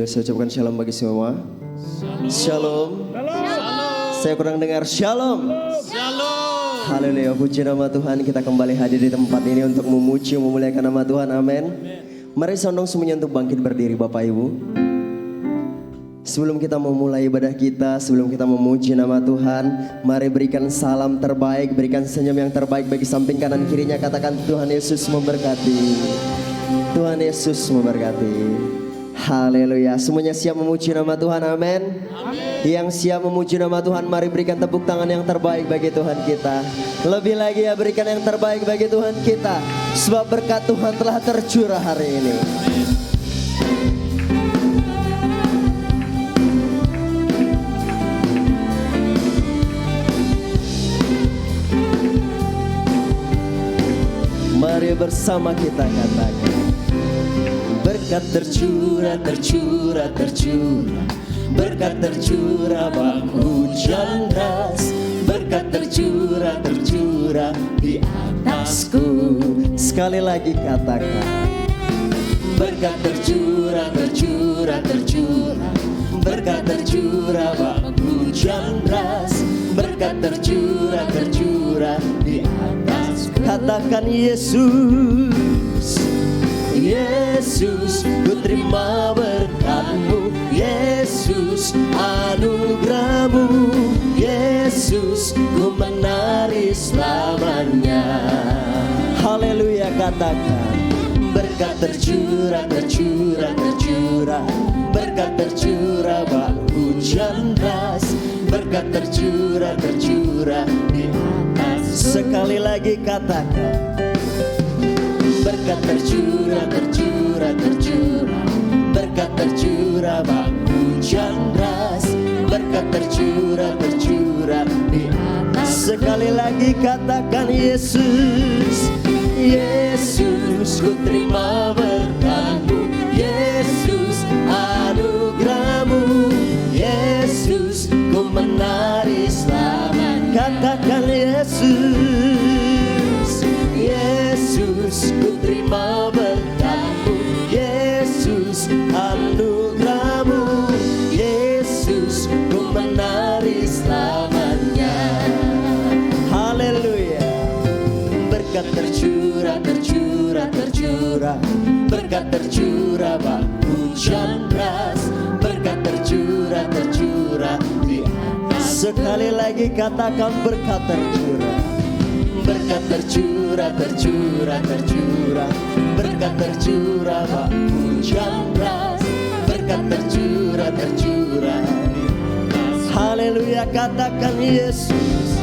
Haleluya, saya ucapkan shalom bagi semua. Shalom. Saya kurang dengar shalom. Haleluya, puji nama Tuhan. Kita kembali hadir di tempat ini untuk memuji, memuliakan nama Tuhan. Amin. Mari sondong semuanya untuk bangkit berdiri Bapak Ibu. Sebelum kita memulai ibadah kita, sebelum kita memuji nama Tuhan, mari berikan salam terbaik, berikan senyum yang terbaik bagi samping kanan kirinya. Katakan Tuhan Yesus memberkati. Tuhan Yesus memberkati. Haleluya. Semuanya siap memuji nama Tuhan. Amin. Yang siap memuji nama Tuhan, mari berikan tepuk tangan yang terbaik bagi Tuhan kita. Lebih lagi ya, berikan yang terbaik bagi Tuhan kita, sebab berkat Tuhan telah tercurah hari ini. Mari bersama kita katakan, berkat tercurah, tercurah, tercurah. Berkat tercurah bak hujan deras. Berkat tercurah, tercurah di atasku. Sekali lagi katakan, berkat tercurah, tercurah, tercurah. Berkat tercurah bak hujan deras. Berkat tercurah, tercurah di atasku. Katakan Yesus, Yesus, ku terima berkat-Mu. Yesus, anugerah-Mu. Yesus, ku menari selamanya. Haleluya, katakan, berkat tercurah, tercurah, tercurah. Berkat tercurah bak hujan deras. Berkat tercurah, tercurah di atas. Sekali lagi katakan, berkat tercurah, tercurah, tercurah. Berkat tercurah bak hujan deras. Berkat tercurah, tercurah di atas. Sekali lagi katakan Yesus, Yesus, ku terima berkat-Mu. Yesus, anugerah-Mu. Yesus, ku menari selamat. Katakan Yesus, Yesus, ku terima berkat-Mu. Yesus, anugerah-Mu. Yesus, ku menari selamanya. Haleluya. Berkat tercurah, tercurah, tercurah. Berkat tercurah bak hujan deras. Berkat tercurah, tercurah di atas. Sekali lagi katakan, berkat tercurah. Berkat tercurah, tercurah, tercurah. Berkat tercurah bak hujan deras. Berkat tercurah, tercurah di atas. Haleluya, katakan Yesus,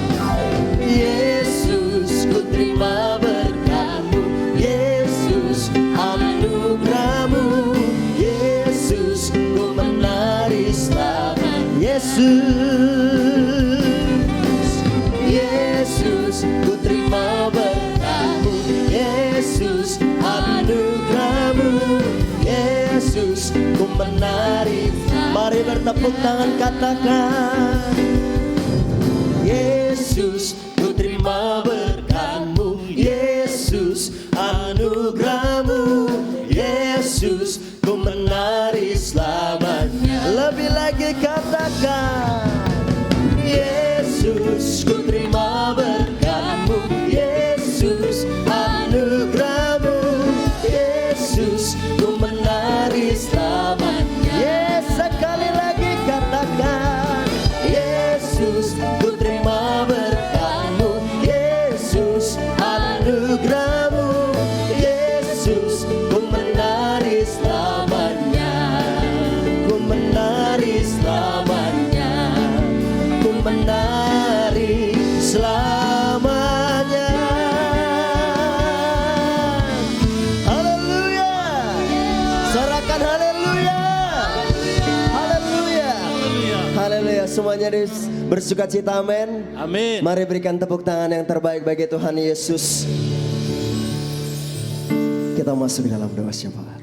Yesus, ku terima berkat-Mu. Yesus, anugerah-Mu. Yesus, ku menari selamat. Yesus, Yesus, ku terima berkat-Mu. Yesus, anugerah-Mu. Yesus, ku menari. Mari bertepuk tangan, katakan, Yesus, ku terima berkat-Mu. Yesus, anugerah-Mu. Yesus, ku menari selamanya. Lebih lagi katakan, Yesus, ku terima berkat-Mu. Yesus, anugerah-Mu. Yesus, ku menari selamanya. Yes, sekali lagi katakan, Yesus, ku terima berkat-Mu. Yesus, anugerah-Mu. Yesus, ku menari selamanya. Ku menari selamanya. Ku menari selamanya. Haleluya. Sorakan haleluya. Haleluya. Haleluya. Semuanya bersukacita, amin. Amin. Mari berikan tepuk tangan yang terbaik bagi Tuhan Yesus. Kita masuk dalam doa syafaat.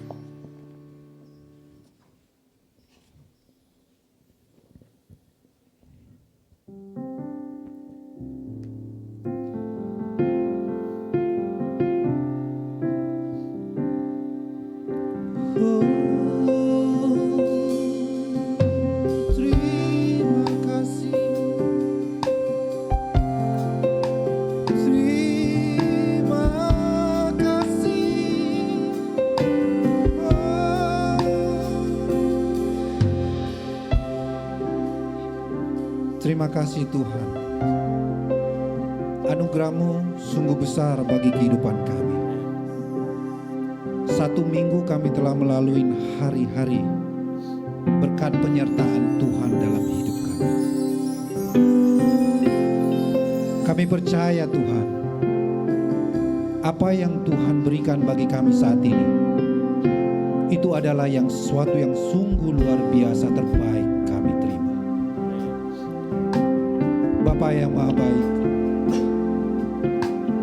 Terima kasih Tuhan. Anugerah-Mu sungguh besar bagi kehidupan kami. 1 minggu kami telah melalui hari-hari berkat penyertaan Tuhan dalam hidup kami. Kami percaya Tuhan, apa yang Tuhan berikan bagi kami saat ini, itu adalah sesuatu yang sungguh luar biasa terbaik kami terima. Bapa yang Maha Baik,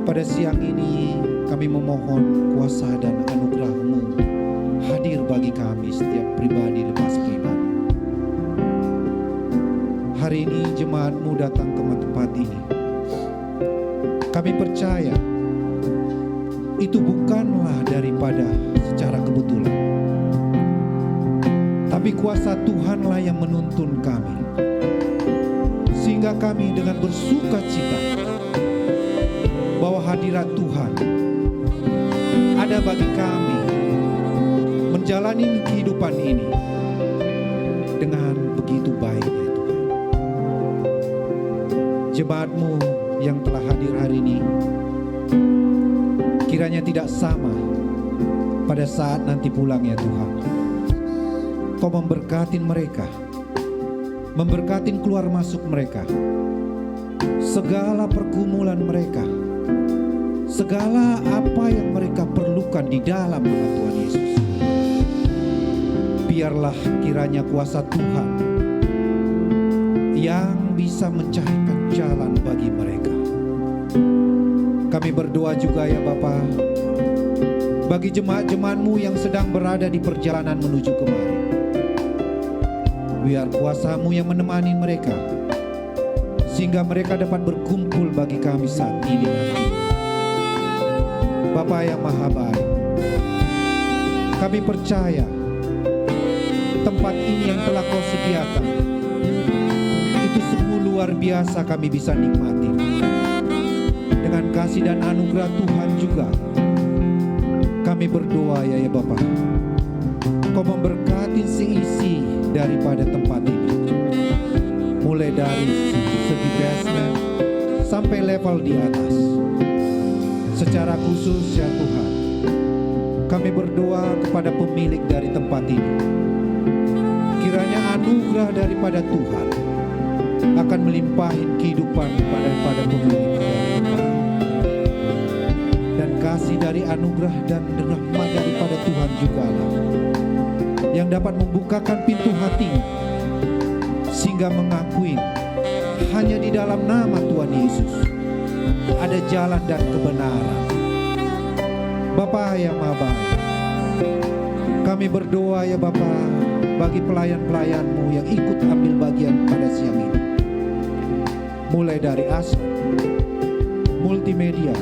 pada siang ini kami memohon kuasa dan anugerah-Mu hadir bagi kami setiap pribadi lepas pribadi. Hari ini jemaat-Mu datang ke tempat ini. Kami percaya itu bukanlah daripada secara kebetulan, tapi kuasa Tuhanlah yang menuntun kami, sehingga kami dengan bersuka cita bahwa hadirat Tuhan ada bagi kami menjalani kehidupan ini dengan begitu baiknya Tuhan. Jemaat-Mu yang telah hadir hari ini, kiranya tidak sama pada saat nanti pulang ya Tuhan. Kau memberkatin mereka, memberkatin keluar masuk mereka, segala pergumulan mereka, segala apa yang mereka perlukan di dalam nama Tuhan Yesus. Biarlah kiranya kuasa Tuhan yang bisa mencarikan jalan bagi mereka. Kami berdoa juga ya Bapa, bagi jemaat-jemaat-Mu yang sedang berada di perjalanan menuju kemari. Biar kuasa-Mu yang menemani mereka, sehingga mereka dapat berkumpul bagi kami saat ini nanti. Bapa yang Maha Baik, kami percaya tempat ini yang telah Kau sediakan, itu sungguh luar biasa kami bisa nikmati. Dengan kasih dan anugerah Tuhan juga, kami berdoa ya Bapa, Kau memberkati seisi daripada tempat ini, mulai dari segi basement sampai level di atas. Secara khusus ya Tuhan, kami berdoa kepada pemilik dari tempat ini, kiranya anugerah daripada Tuhan akan melimpahin kehidupan daripada pemilik dari tempat ini. Dan kasih dari anugerah dan rahmat daripada Tuhan jugalah yang dapat membukakan pintu hatinya, sehingga mengakui hanya di dalam nama Tuhan Yesus ada jalan dan kebenaran. Bapa yang Maha Baik, kami berdoa ya Bapa, bagi pelayan-pelayan-Mu yang ikut ambil bagian pada siang ini, mulai dari aspek multimedia,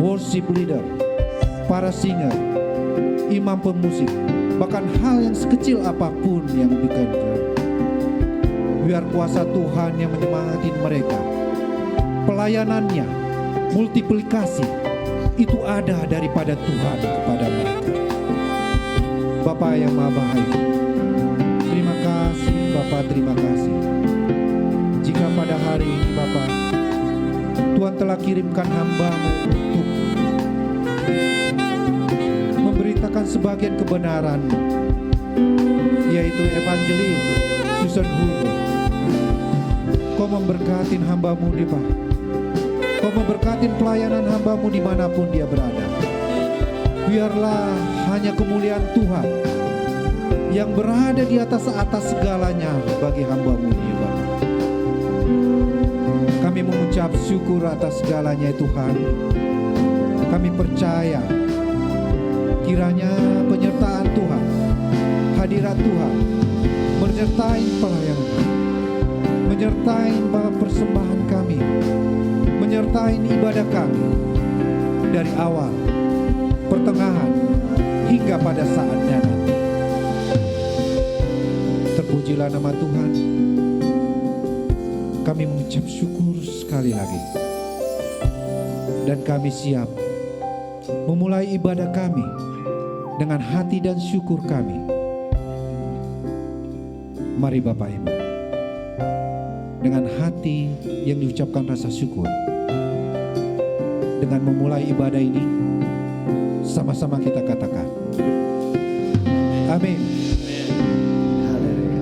worship leader, para singer, imam pemusik, bahkan hal yang sekecil apapun yang dikerjakan. Biar kuasa Tuhan yang menyemangati mereka, pelayanannya, multiplikasi, itu ada daripada Tuhan kepada mereka. Bapa yang Maha Baik, terima kasih Bapa, terima kasih. Jika pada hari ini Bapa, Tuhan telah kirimkan hamba-Mu untuk memberitakan sebagian kebenaran, yaitu evangelis Susan Hulme. Kau memberkatin hamba-Mu di Pak. Kau memberkatin pelayanan hamba-Mu dimanapun dia berada. Biarlah hanya kemuliaan Tuhan yang berada di atas segalanya bagi hamba-Mu ini Bapa. Kami mengucap syukur atas segalanya Tuhan. Kami percaya kiranya penyertaan Tuhan, hadirat Tuhan menyertai pelayanan kami, menyertai persembahan kami, menyertai ibadah kami dari awal, pertengahan, hingga pada saatnya nanti. Terpujilah nama Tuhan. Kami mengucap syukur sekali lagi, dan kami siap memulai ibadah kami dengan hati dan syukur kami. Mari Bapak Ibu, dengan hati yang diucapkan rasa syukur. Dengan memulai ibadah ini, sama-sama kita katakan, amin. Haleluya.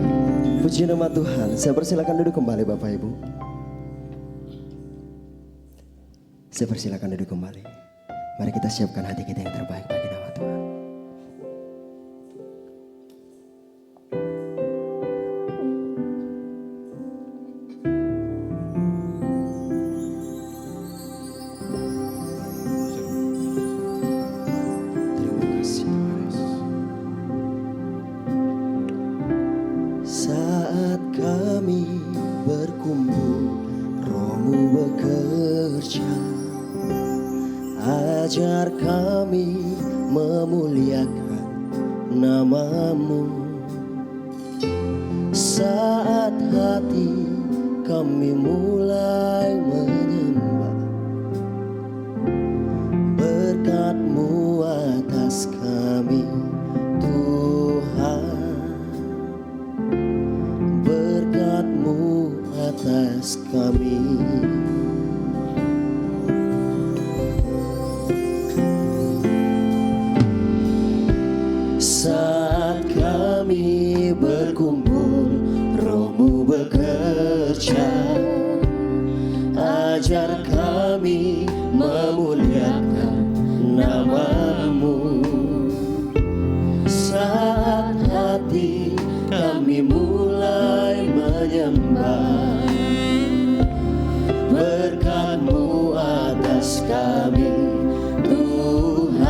Puji nama Tuhan. Saya persilakan duduk kembali Bapak Ibu. Saya persilakan duduk kembali. Mari kita siapkan hati kita yang terbaik bagi nama Tuhan. Terima kasih Tuhan Yesus. Saat kami berkumpul, Roh-Mu bekerja. Ajar kami memuliakan nama-Mu. Saat hati kami mulai menyembah, berkat-Mu atas kami Tuhan. Berkat-Mu atas kami. Saat kami berkumpul, Roh-Mu bekerja. Ajar kami memuliakan nama-Mu. Saat hati kami mulai menyembah, berkat-Mu atas kami Tuhan.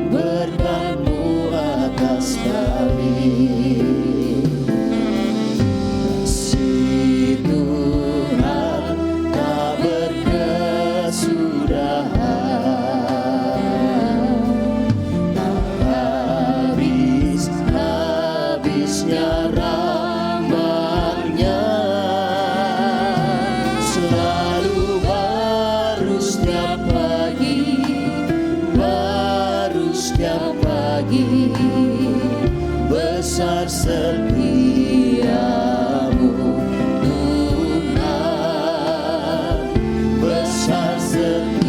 Berkat-Mu atas kami. Kasih Tuhan tak berkesudahan, tak habis-habisnya rahmat-Nya, selalu baru setiap pagi, baru setiap pagi. Besar setia-Mu Tuhan, besar setia-Mu.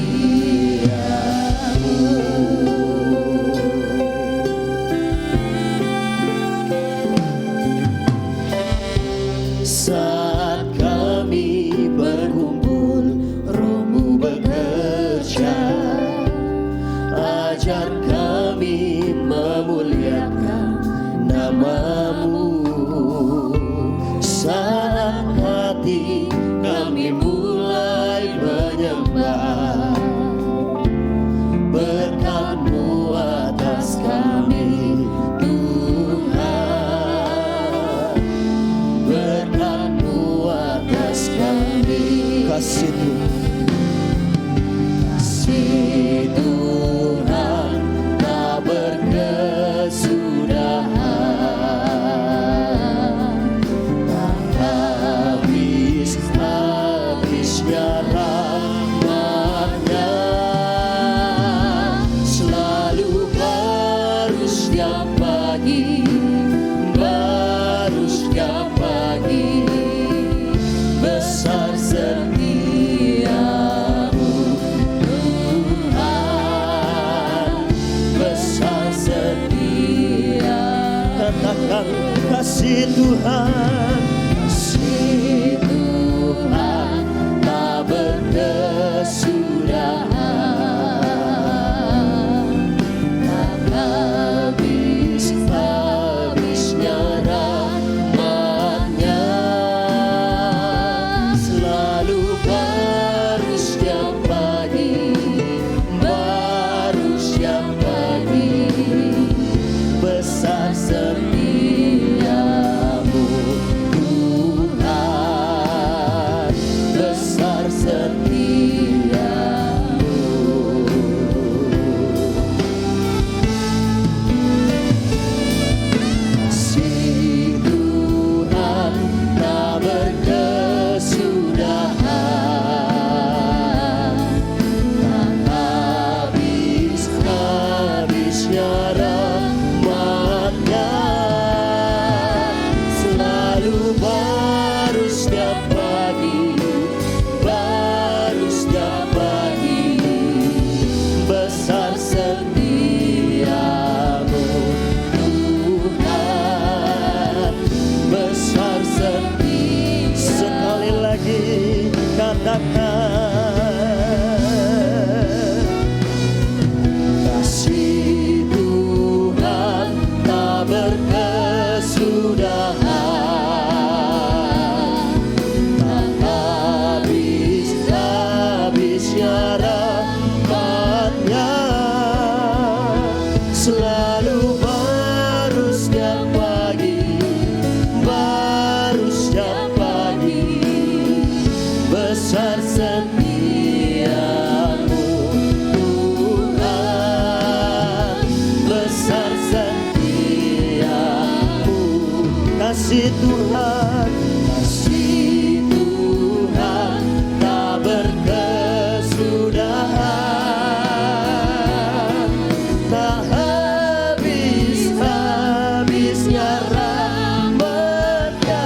Saat kami berkumpul, Roh-Mu bekerja. Ajar kami memuliakan nama-Mu. Saat hati kami mulai menyembah, berkat-Mu atas kami Tuhan. Berkat-Mu atas kami. Kasih Tuhan, kasih Tuhan tak berkesudahan, tak habis-habisnya rahmat-Nya, selalu baru setiap pagi, baru setiap pagi. Besar setia-Mu Tuhan, besar setia. Katakan kasih Tuhan, kasih Tuhan tak berkesudahan, tak habis-habisnya rahmat-Nya, selalu baru setiap pagi, baru setiap pagi. Besar setia-Mu Tuhan. kasih Tuhan, kasih Tuhan tak berkesudahan, tak habis-habisnya rahmat-Nya,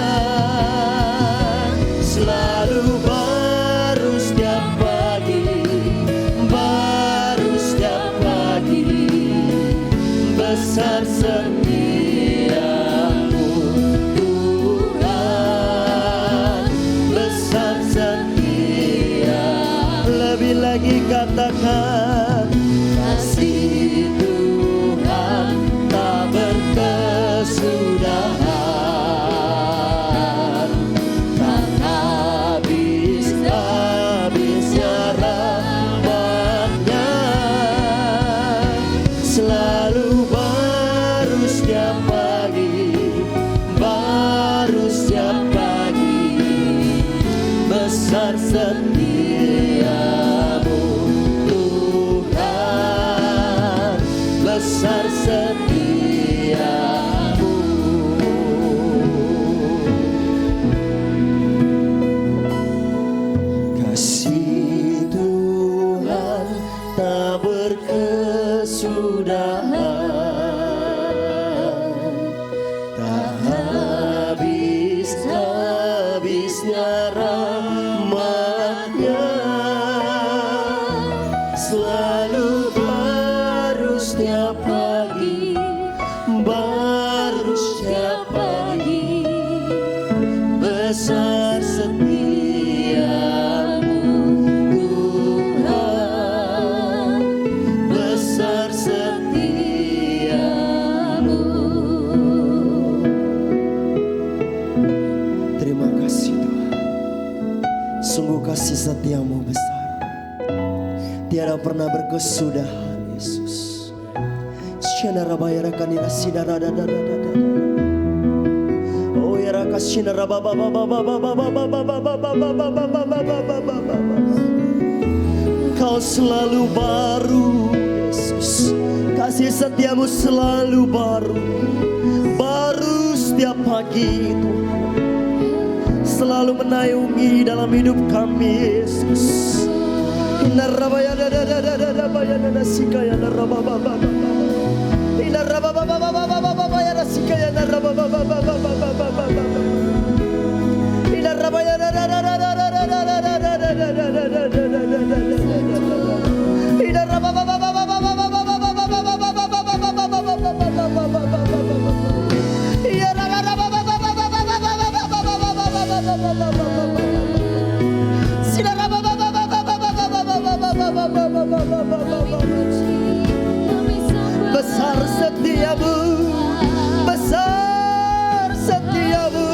selalu baru setiap pagi, baru setiap pagi, besar setiamu Tuhan, besar setia. Lebih lagi katakan, kasih Tuhan tak berkesudahan, tak habis-habisnya rahmat-Nya, selalu baru setiap pagi, baru setiap pagi, besar setiamu Tuhan, besar setiamu. Kasih Tuhan tak berkesudahan, tak habis-habisnya rahmat-Nya, selalu baru setiap pagi, baru setiap pagi, besar setiamu Tuhan, besar setiamu. Terima kasih Tuhan, sungguh kasih setiamu besar, tiada pernah berkesudahan Yesus. Oh ya rakasina. Kau selalu baru Yesus, kasih setiamu selalu baru, baru setiap pagi Tuhan, selalu menaungi dalam hidup kami Yesus. Besar setiamu, besar setiamu,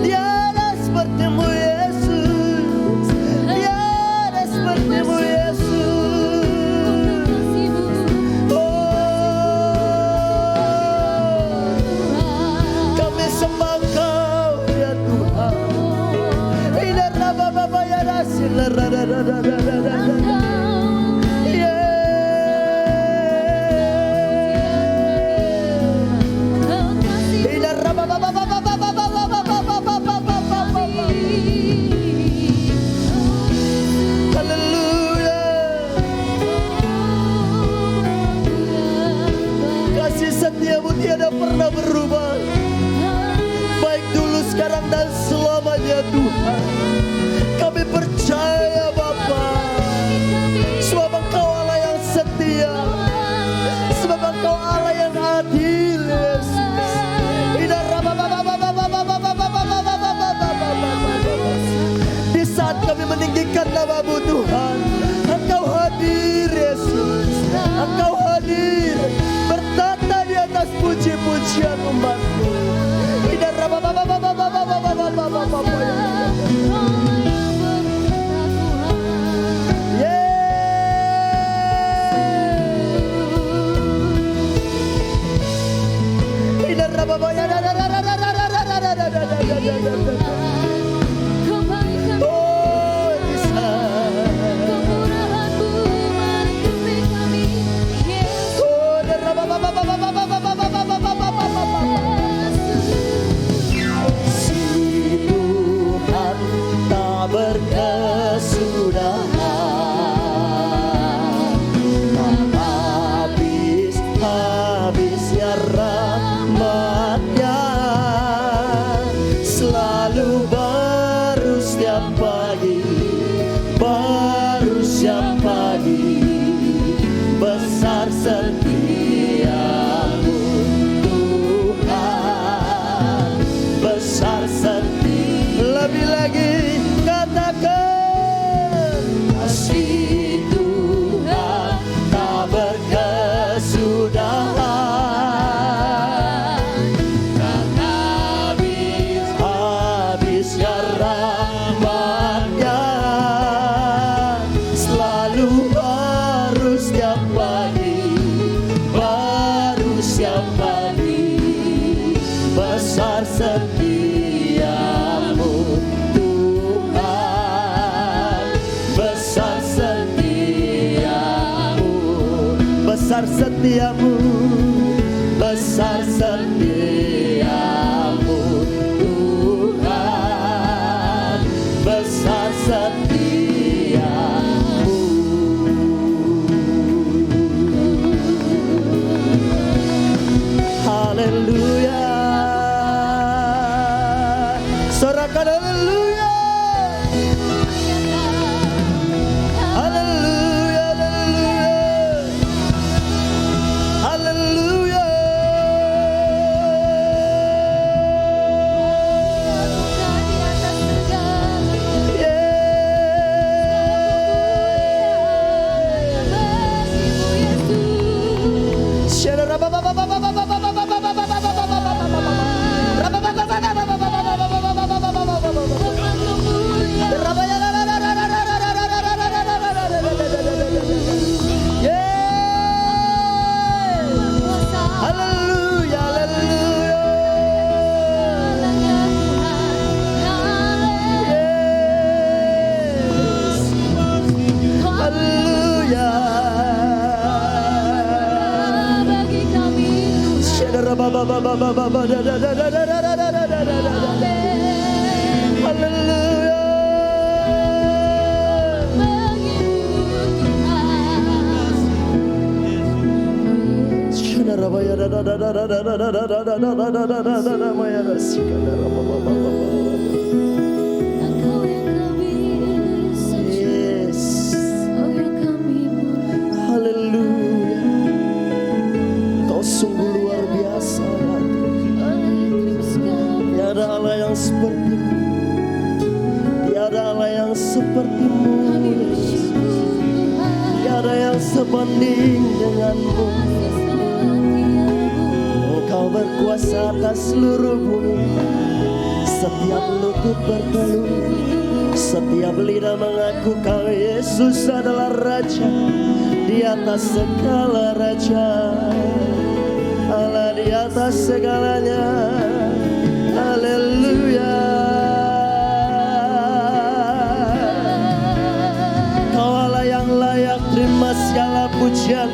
tiada sepertimu Yesus, tiada sepertimu Yesus. Kami sembah Kau ya Tuhan. Kasih setiamu tiada pernah berubah, baik dulu, sekarang, dan selamanya Tuhan. Kami percaya Bapa, sebab Engkau Allah yang setia, sebab Engkau Allah yang adil Yesus. Di saat kami meninggikan nama-Mu Tuhan, Engkau hadir Yesus, Engkau hadir bertata di atas puji-pujian umat-Mu. selalu baru setiap pagi, baru setiap pagi. Besar setiamu Tuhan, besar setia. Lebih lagi katakan, kasih Tuhan tak berkesudahan, tak habis-habisnya rahmat-Nya, selalu baru setiap pagi, baru setiap pagi. Besar setiamu Tuhan, besar setiamu, besar setiamu, besar setiamu Tuhan, besar setiamu. Haleluya, sorakan haleluya. Haleluya, haleluya, haleluya. Haleluya, haleluya. Haleluya. Yes. Haleluya. Kau sungguh luar biasa. Tiada Allah yang sepertimu, tiada Allah yang sepertimu, Yesus. Tiada yang sebanding denganmu. Engkau berkuasa atas seluruh bumi. Setiap lutut bertelut, setiap lidah mengaku kau Yesus adalah Raja di atas segala raja, Allah di atas segalanya. Haleluya. Kau Allah yang layak terima segala pujian,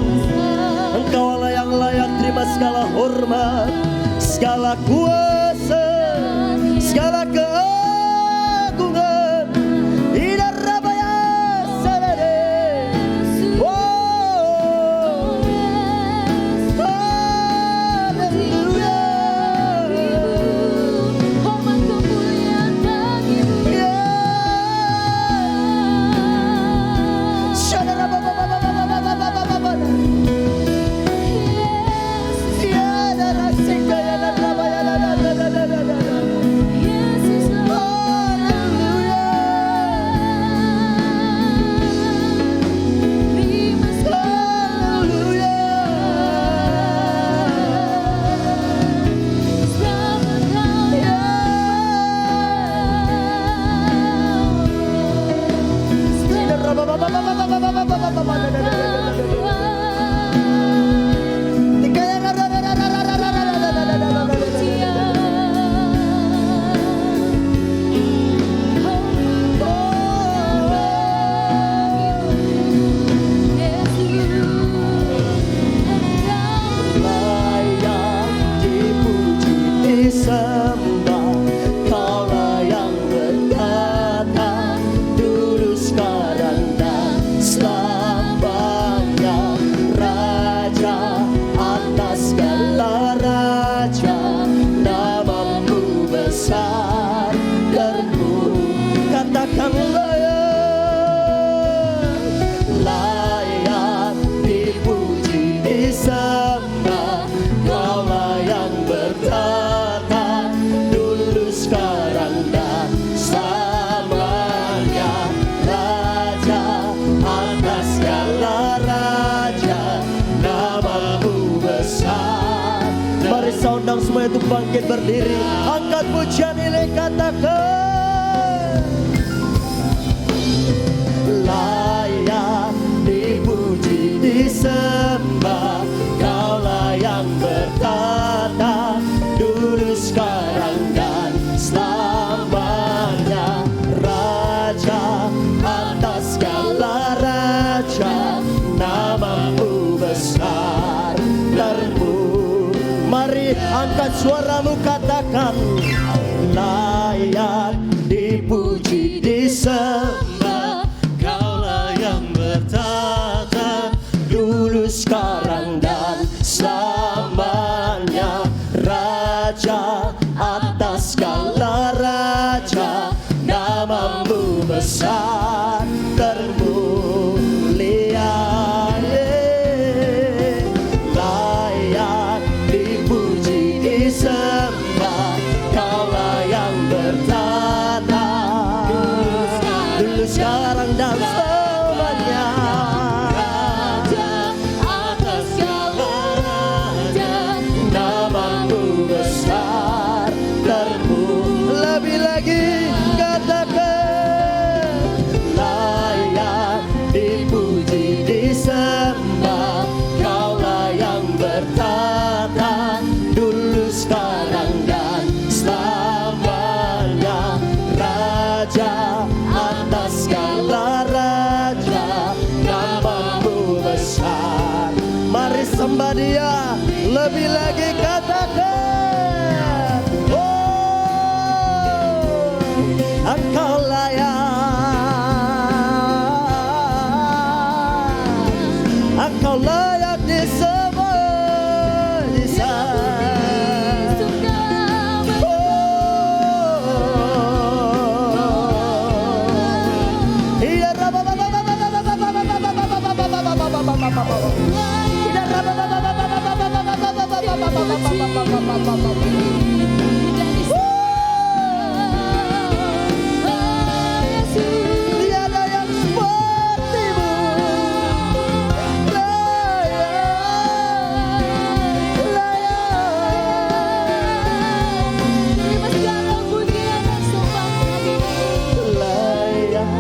Engkau Allah yang layak terima segala hormat, segala kuasa, segala keagungan. Ida rabaya sarade. Oh, haleluya. semua itu bangkit berdiri. Angkat pujian ini, katakan layak dipuji disembah. Kaulah yang bertata dulu sekarang dan selamanya. Raja atas segala raja, namamu besar terpuji. Mari angkat suaramu, katakan layak dipuji disembah. Kaulah yang bertata dulu sekarang dan selamanya. Raja atas segala raja, namamu besar termulia. Layak dipuji disembah. Kaulah yang bertata dulu sekarang dan selamanya. Raja atas segala raja, namamu besar terpuji. Lebih lagi katakan layak dipuji disembah. Kaulah yang bertata dulu sekarang dan selamanya. Raja atas segala raja, namamu besar. Mari sembah Dia. Lebih lagi katakan Engkau layak, Engkau layak disembah, tiada yang sepertimu. Layak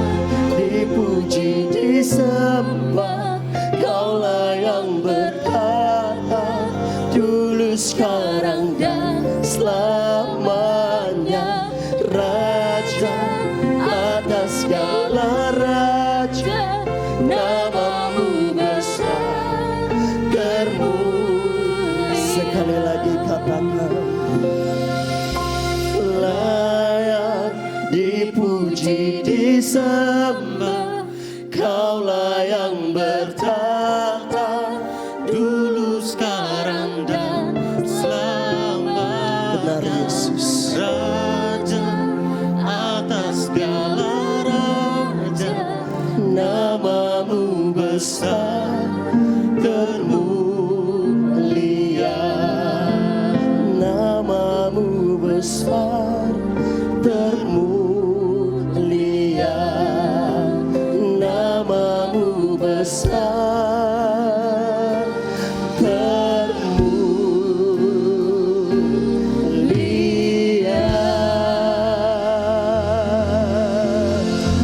dipuji disembah. Kaulah yang bertata dulu sekarang dan selamanya. Raja atas segala raja, namamu besar termulia. Sekali lagi katakan layak dipuji disembah. Kaulah yang bertata dulu sekarang dan selamanya. Benar Yesus. Raja atas segala raja, namamu besar termulia. Namamu besar termulia. Namamu besar termulia.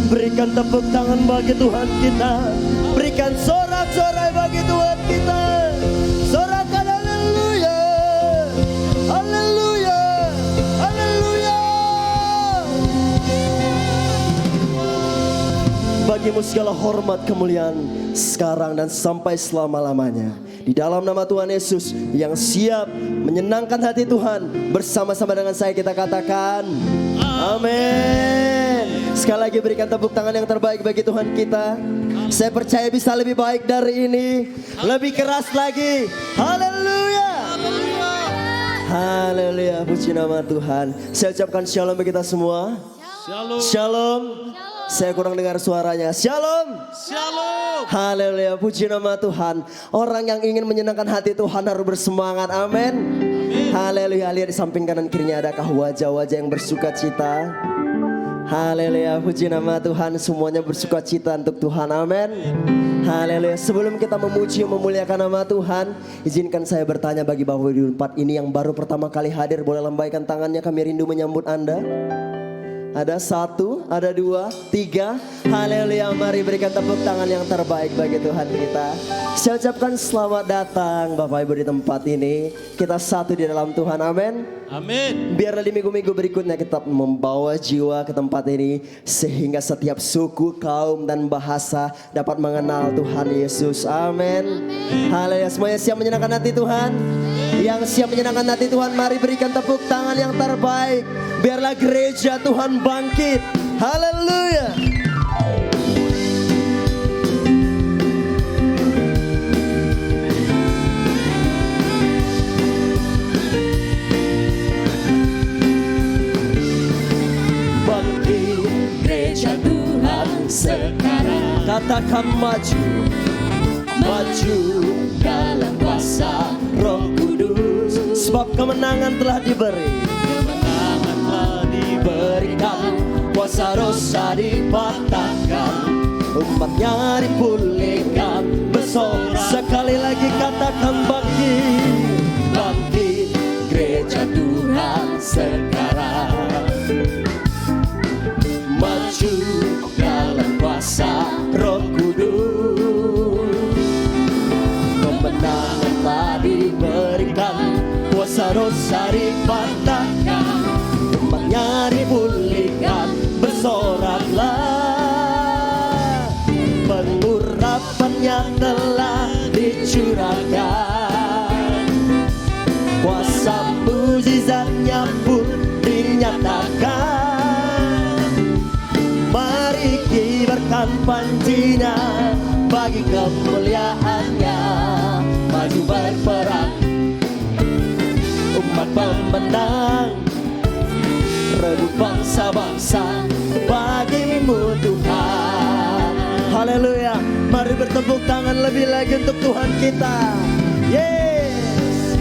Berikan tepuk tangan bagi Tuhan kita. Berikan sorak-sorai bagi Tuhan kita. Sorakan haleluya, haleluya, haleluya. Bagimu segala hormat kemuliaan sekarang dan sampai selama-lamanya. Di dalam nama Tuhan Yesus yang siap menyenangkan hati Tuhan, bersama-sama dengan saya kita katakan amin. Sekali lagi berikan tepuk tangan yang terbaik bagi Tuhan kita. Saya percaya bisa lebih baik dari ini, lebih keras lagi. Haleluya, haleluya, puji nama Tuhan. Saya ucapkan shalom bagi kita semua. Shalom. Shalom. Saya kurang dengar suaranya. Shalom. Shalom. Haleluya, puji nama Tuhan. Orang yang ingin menyenangkan hati Tuhan harus bersemangat. Amin. Haleluya. Lihat di samping kanan kirinya, adakah wajah-wajah yang bersuka cita? Haleluya, puji nama Tuhan. Semuanya bersuka cita untuk Tuhan, amin. Haleluya. Sebelum kita memuji memuliakan nama Tuhan, izinkan saya bertanya bagi Bapak Ibu di tempat ini yang baru pertama kali hadir, boleh lambaikan tangannya, kami rindu menyambut Anda. Ada 1, ada 2, 3. Haleluya, mari berikan tepuk tangan yang terbaik bagi Tuhan kita. Saya ucapkan selamat datang Bapak Ibu di tempat ini. Kita satu di dalam Tuhan, amin. Amin. Biarlah di minggu-minggu berikutnya kita membawa jiwa ke tempat ini, sehingga setiap suku, kaum, dan bahasa dapat mengenal Tuhan Yesus, amin. Haleluya, semuanya siap menyenangkan hati Tuhan? Yang siap menyenangkan hati Tuhan, mari berikan tepuk tangan yang terbaik. Biarlah gereja Tuhan bangkit. Haleluya. Bangkit Gereja Tuhan sekarang, katakan maju, maju dalam kuasa Roh Kudus. Sebab kemenangan telah diberi, Kemenangan telah berikan kuasa dosa dipatahkan, umatnya dipulihkan, bersorak. Sekali lagi katakan bangkit, bangkit gereja Tuhan sekarang, maju dalam kuasa Roh Kudus. Kemenangan telah diberikan, kuasa dosa dipatahkan, umatnya dipulihkan, bersoraklah. Pengurapannya telah dicurahkan, kuasa mujizatnya pun dinyatakan. Mari kibarkan panjinya bagi kemuliaannya, maju berperang umat pemenang, rebut bangsa-bangsa bagimu Tuhan. Haleluya, mari bertepuk tangan lebih lagi untuk Tuhan kita. Yes.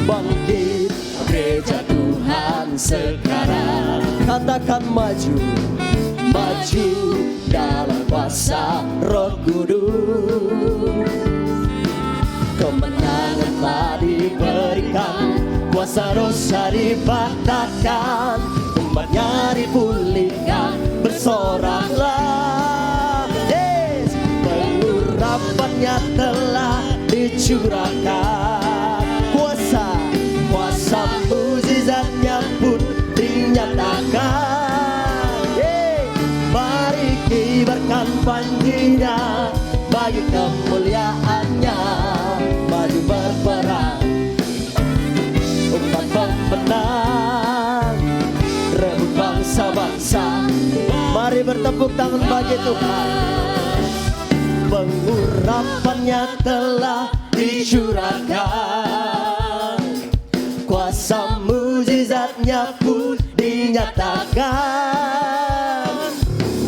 Bangkit gereja Tuhan sekarang, katakan maju, maju dalam kuasa Roh Kudus. Kemenangan telah diberikan, kuasa dosa dipatahkan, umatnya dipulihkan, bersoraklah. Yes. Pengurapannya telah dicurahkan, kuasa mujizatnya pun dinyatakan. Mari kibarkan panjinya bagi kemuliaannya, maju berperang umat pemenang, rebut bangsa-bangsa. Mari bertepuk tangan bagi Tuhan. Pengurapannya telah dicurahkan, kuasa mujizatnya pun dinyatakan.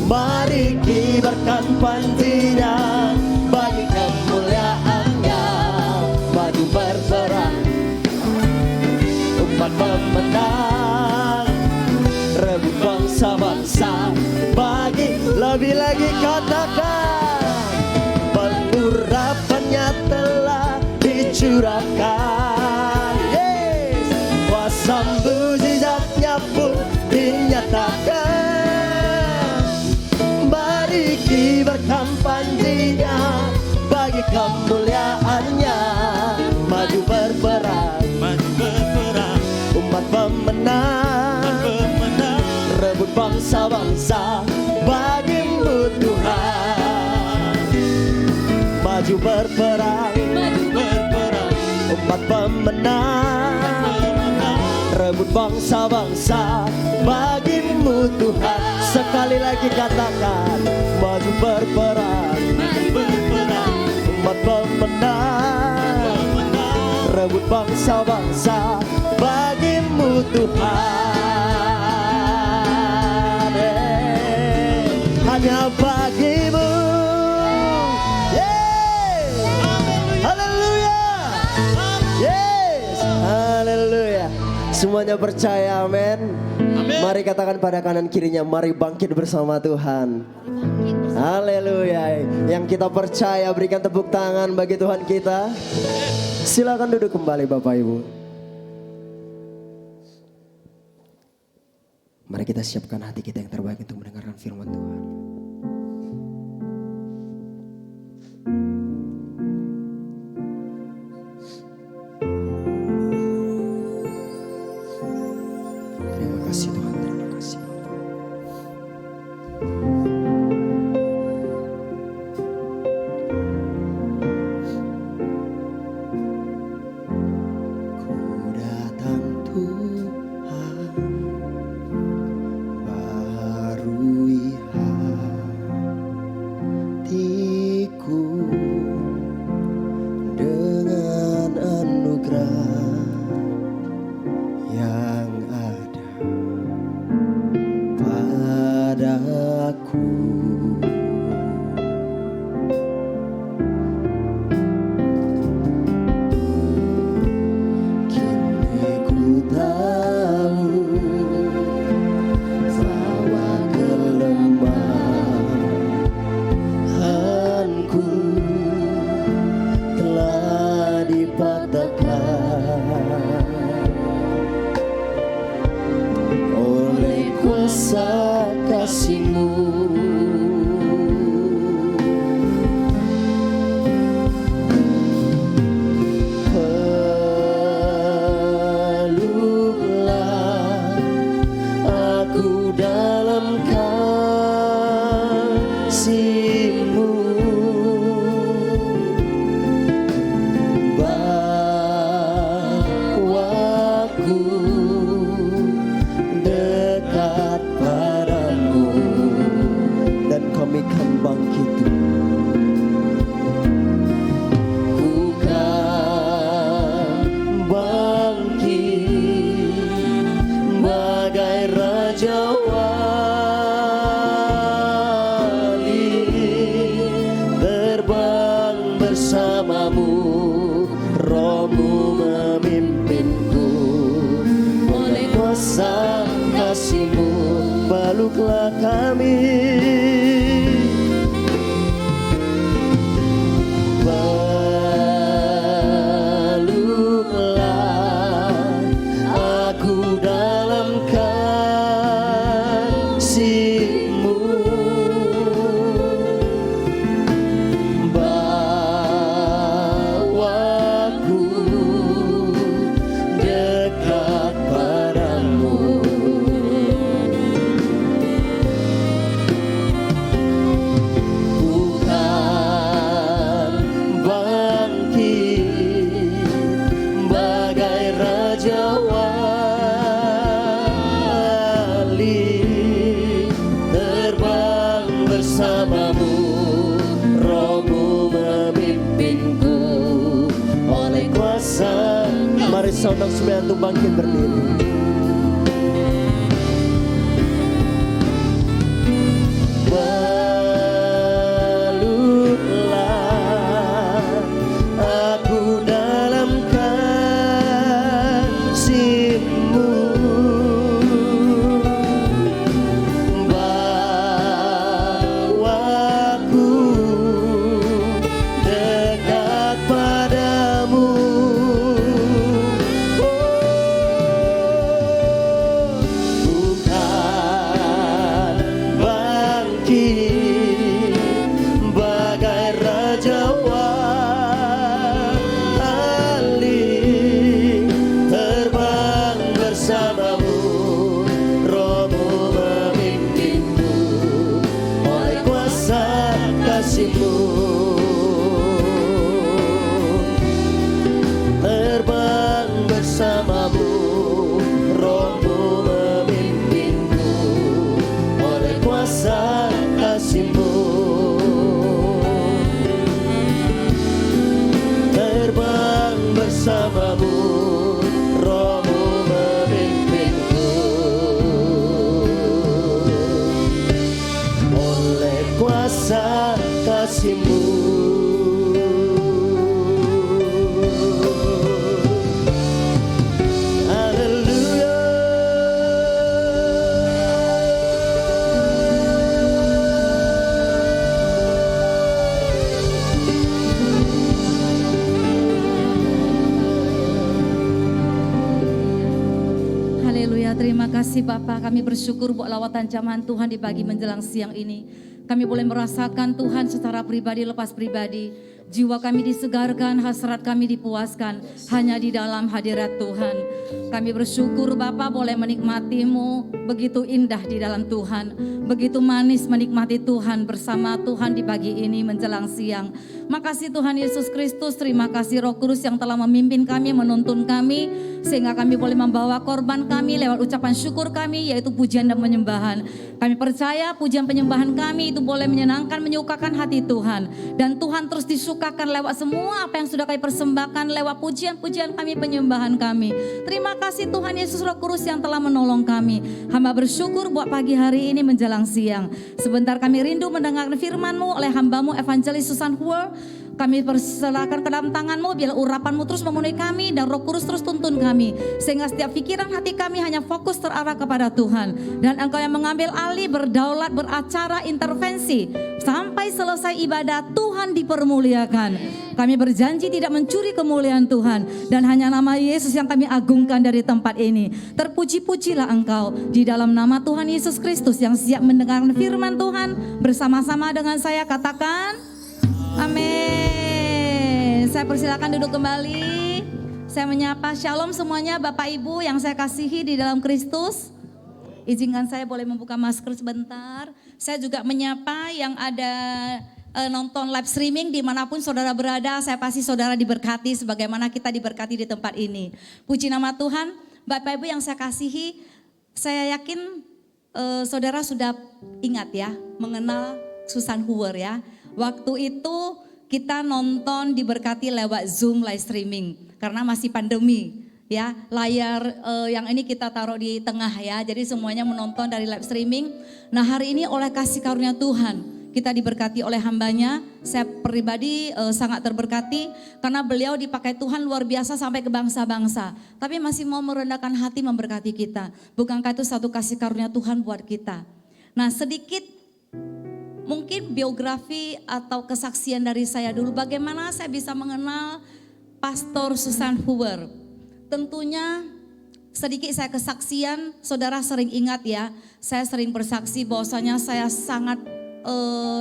Mari kibarkan panjinya bagi kemuliaannya, maju berperang umat pemenang, rebut bangsa-bangsa bagi. Lebih lagi katakan, pengurapannya telah dicurahkan. Yes. Kuasa mujizatnya pun dinyatakan. Mari kibarkan panjinya bagi kemuliaannya, maju berperang maju berperang, umat pemenang, pemenang, rebut bangsa-bangsa bagimu Tuhan. Maju berperang umat pemenang, rebut bangsa-bangsa bagimu Tuhan. Sekali lagi katakan, maju berperang umat pemenang, rebut bangsa-bangsa bagimu Tuhan. Hanya bagimu. Haleluya. Yes. Haleluya. Semuanya percaya, amin. Amin. Mari katakan pada kanan kirinya, mari bangkit bersama Tuhan. Haleluya. Yang kita percaya, berikan tepuk tangan bagi Tuhan kita. Silakan duduk kembali Bapak Ibu. Mari kita siapkan hati kita yang terbaik untuk mendengarkan firman Tuhan. Terima kasih Tuhan, terima kasih Bapak. Ku datang Tuhan, barui hatiku dengan anugerah yang ada padaku. Kini ku tahu bahwa kelemahanku telah dipatahkan oleh kuasa kasih-Mu. Peluklah aku dalam kasih-Mu, bawaku dekat padamu, dan kami kan bangkit. Ku kan bangkit bagai Raja Wali, terbang bersamamu, Roh-Mu memimpinku. Oleh kuasa kasih-Mu, peluklah kami. Peluklah aku dalam kasih-Mu, bawaku dekat padamu. Bukan bangkit bagai Raja Wali, terbang bersamamu, Roh-Mu memimpinku. Oleh kuasa, mari saudara semua untuk bangkit berdiri. Peluklah aku dalam kasih-Mu, bawaku dekat padamu. Bukan bangkit Haleluya, terima kasih Bapak. Kami bersyukur buat lawatan jamahan Tuhan di pagi menjelang siang ini. Kami boleh merasakan Tuhan secara pribadi lepas pribadi. Jiwa kami disegarkan, hasrat kami dipuaskan hanya di dalam hadirat Tuhan. Kami bersyukur Bapa boleh menikmati-Mu, begitu indah di dalam Tuhan, begitu manis menikmati Tuhan bersama Tuhan di pagi ini menjelang siang. Makasih Tuhan Yesus Kristus, terima kasih Roh Kudus yang telah memimpin kami, menuntun kami, sehingga kami boleh membawa korban kami lewat ucapan syukur kami, yaitu pujian dan penyembahan. Kami percaya pujian penyembahan kami itu boleh menyenangkan, menyukakan hati Tuhan. Dan Tuhan terus disukakan lewat semua apa yang sudah kami persembahkan, lewat pujian-pujian kami, penyembahan kami. Terima kasih Tuhan Yesus Roh Kudus yang telah menolong kami. Hamba bersyukur buat pagi hari ini menjelang siang. Sebentar kami rindu mendengarkan firman-Mu oleh hamba-Mu Evangelis Susan Huer. Kami persilakan ke dalam tangan-Mu, biar urapan-Mu terus memenuhi kami dan Roh Kudus terus tuntun kami. Sehingga setiap pikiran hati kami hanya fokus terarah kepada Tuhan. Dan Engkau yang mengambil alih, berdaulat, beracara, intervensi. Sampai selesai ibadah Tuhan dipermuliakan. Kami berjanji tidak mencuri kemuliaan Tuhan. Dan hanya nama Yesus yang kami agungkan dari tempat ini. Terpuji-pujilah Engkau di dalam nama Tuhan Yesus Kristus yang siap mendengarkan firman Tuhan. Bersama-sama dengan saya katakan amin. Saya persilakan duduk kembali. Saya menyapa shalom semuanya Bapak Ibu yang saya kasihi di dalam Kristus. Izinkan saya boleh membuka masker sebentar. Saya juga menyapa yang ada nonton live streaming dimanapun saudara berada. Saya pasti saudara diberkati sebagaimana kita diberkati di tempat ini. Puji nama Tuhan. Bapak Ibu yang saya kasihi, saya yakin saudara sudah ingat ya mengenal Susan Huer ya. Waktu itu kita nonton diberkati lewat Zoom live streaming karena masih pandemi ya. Layar yang ini kita taruh di tengah ya. Jadi semuanya menonton dari live streaming. Nah hari ini oleh kasih karunia Tuhan kita diberkati oleh hambanya. Saya pribadi sangat terberkati karena beliau dipakai Tuhan luar biasa sampai ke bangsa-bangsa. Tapi masih mau merendahkan hati memberkati kita. Bukankah itu satu kasih karunia Tuhan buat kita? Nah sedikit mungkin biografi atau kesaksian dari saya dulu. Bagaimana saya bisa mengenal Pastor Susan Huer. Tentunya sedikit saya kesaksian, saudara sering ingat ya. Saya sering bersaksi bahwasanya saya sangat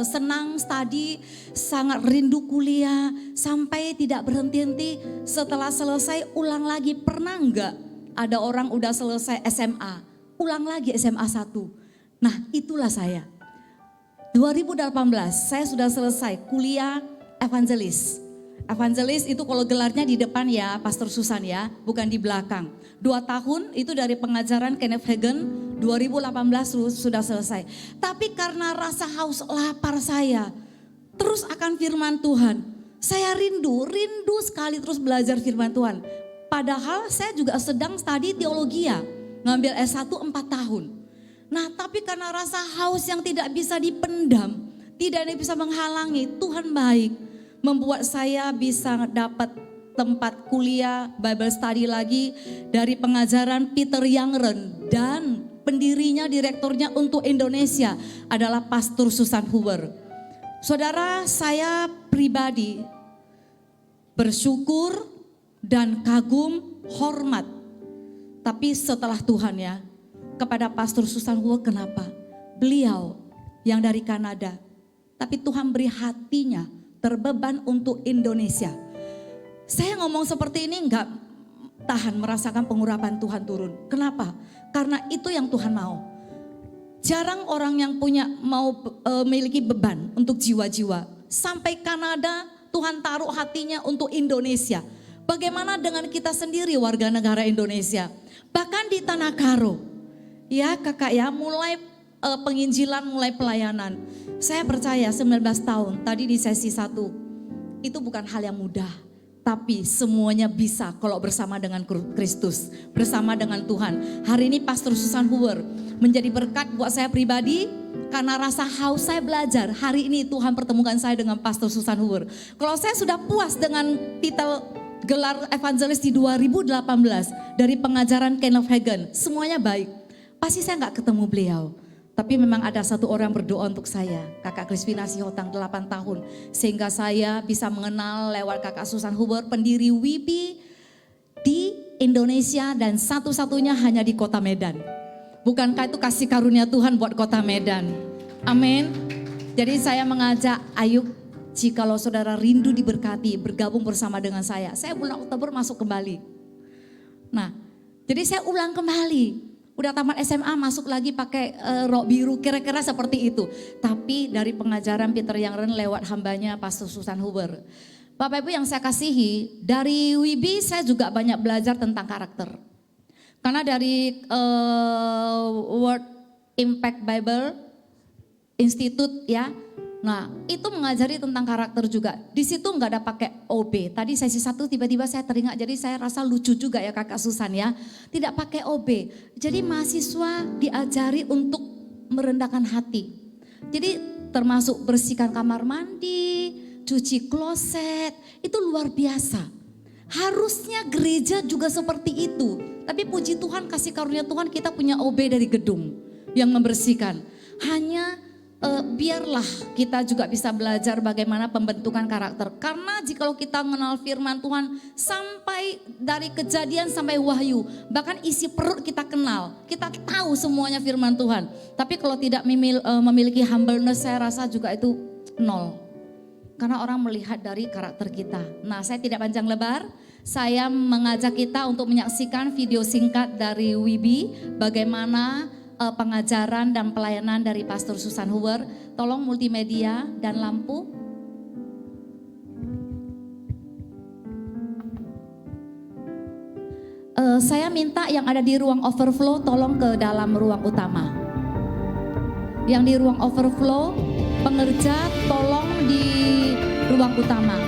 senang studi, sangat rindu kuliah. Sampai tidak berhenti-henti setelah selesai ulang lagi. Pernah enggak ada orang udah selesai SMA, ulang lagi SMA 1. Nah itulah saya. 2018 saya sudah selesai kuliah evangelis. Evangelis itu kalau gelarnya di depan ya Pastor Susan ya, bukan di belakang. 2 tahun itu dari pengajaran Kenneth Hagin, 2018 sudah selesai. Tapi karena rasa haus lapar saya terus akan firman Tuhan. Saya rindu sekali terus belajar firman Tuhan. Padahal saya juga sedang studi teologi ya, ngambil S1 4 tahun. Nah tapi karena rasa haus yang tidak bisa dipendam, tidak bisa menghalangi, Tuhan baik. Membuat saya bisa dapat tempat kuliah Bible study lagi dari pengajaran Peter Youngren. Dan pendirinya, direkturnya untuk Indonesia adalah Pastor Susan Huer. Saudara saya pribadi bersyukur dan kagum, hormat. Tapi setelah Tuhan ya, kepada Pastor Susan Huer. Kenapa? Beliau yang dari Kanada, tapi Tuhan beri hatinya terbeban untuk Indonesia. Saya ngomong seperti ini enggak tahan merasakan pengurapan Tuhan turun. Kenapa? Karena itu yang Tuhan mau. Jarang orang yang mau memiliki beban untuk jiwa-jiwa. Sampai Kanada Tuhan taruh hatinya untuk Indonesia. Bagaimana dengan kita sendiri warga negara Indonesia? Bahkan di Tanah Karo. Ya kakak ya, mulai penginjilan, mulai pelayanan. Saya percaya 19 tahun tadi di sesi 1 itu bukan hal yang mudah. Tapi semuanya bisa kalau bersama dengan Kristus, bersama dengan Tuhan. Hari ini Pastor Susan Huer menjadi berkat buat saya pribadi. Karena rasa haus saya belajar, hari ini Tuhan pertemukan saya dengan Pastor Susan Huer. Kalau saya sudah puas dengan titel gelar evangelis di 2018 dari pengajaran Kenneth Hagin, semuanya baik. Pasti saya gak ketemu beliau. Tapi memang ada satu orang berdoa untuk saya. Kakak Crispina Sihotang 8 tahun. Sehingga saya bisa mengenal lewat kakak Susan Huer, pendiri WIPI di Indonesia dan satu-satunya hanya di kota Medan. Bukankah itu kasih karunia Tuhan buat kota Medan? Amin. Jadi saya mengajak, ayo jikalau saudara rindu diberkati, bergabung bersama dengan saya. Saya bulan Oktober masuk kembali. Nah, jadi saya ulang kembali. Udah tamat SMA masuk lagi pakai rok biru, kira-kira seperti itu. Tapi dari pengajaran Peter Youngren lewat hambanya Pastor Susan Huber. Bapak Ibu yang saya kasihi, dari WIBI saya juga banyak belajar tentang karakter. Karena dari World Impact Bible Institute ya, nah itu mengajari tentang karakter juga. Di situ nggak ada pakai OB. Tadi sesi 1 tiba-tiba saya teringat, jadi saya rasa lucu juga ya Kakak Susan ya. Tidak pakai OB. Jadi mahasiswa diajari untuk merendahkan hati. Jadi termasuk bersihkan kamar mandi, cuci kloset, itu luar biasa. Harusnya gereja juga seperti itu. Tapi puji Tuhan, kasih karunia Tuhan, kita punya OB dari gedung yang membersihkan. Hanya biarlah kita juga bisa belajar bagaimana pembentukan karakter. Karena jikalau kita mengenal firman Tuhan sampai dari Kejadian sampai Wahyu, bahkan isi perut kita kenal, kita tahu semuanya firman Tuhan. Tapi kalau tidak memiliki humbleness, saya rasa juga itu nol. Karena orang melihat dari karakter kita. Nah, saya tidak panjang lebar, saya mengajak kita untuk menyaksikan video singkat dari WIBI, bagaimana pengajaran dan pelayanan dari Pastor Susan Huber. Tolong multimedia dan lampu. Saya minta yang ada di ruang overflow tolong ke dalam ruang utama. Yang di ruang overflow, pengerja tolong di ruang utama.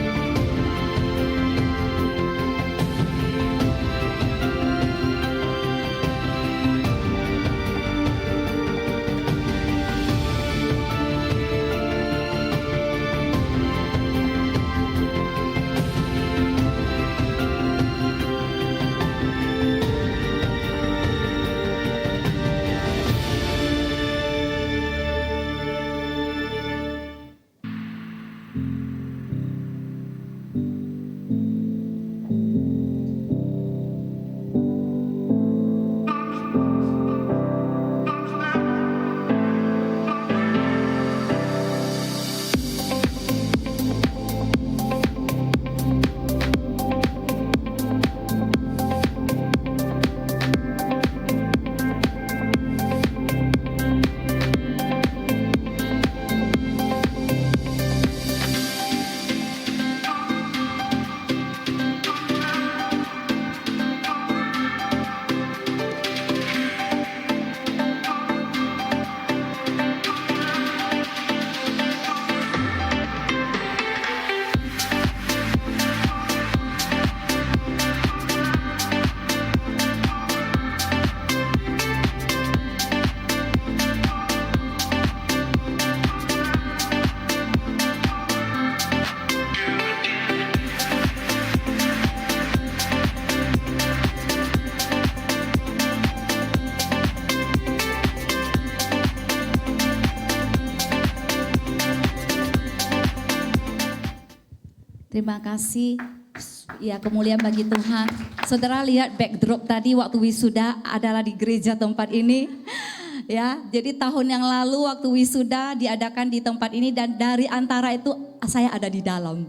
Terima kasih. Ya, kemuliaan bagi Tuhan. Saudara lihat backdrop tadi waktu wisuda adalah di gereja tempat ini. Ya, jadi tahun yang lalu waktu wisuda diadakan di tempat ini dan dari antara itu saya ada di dalam.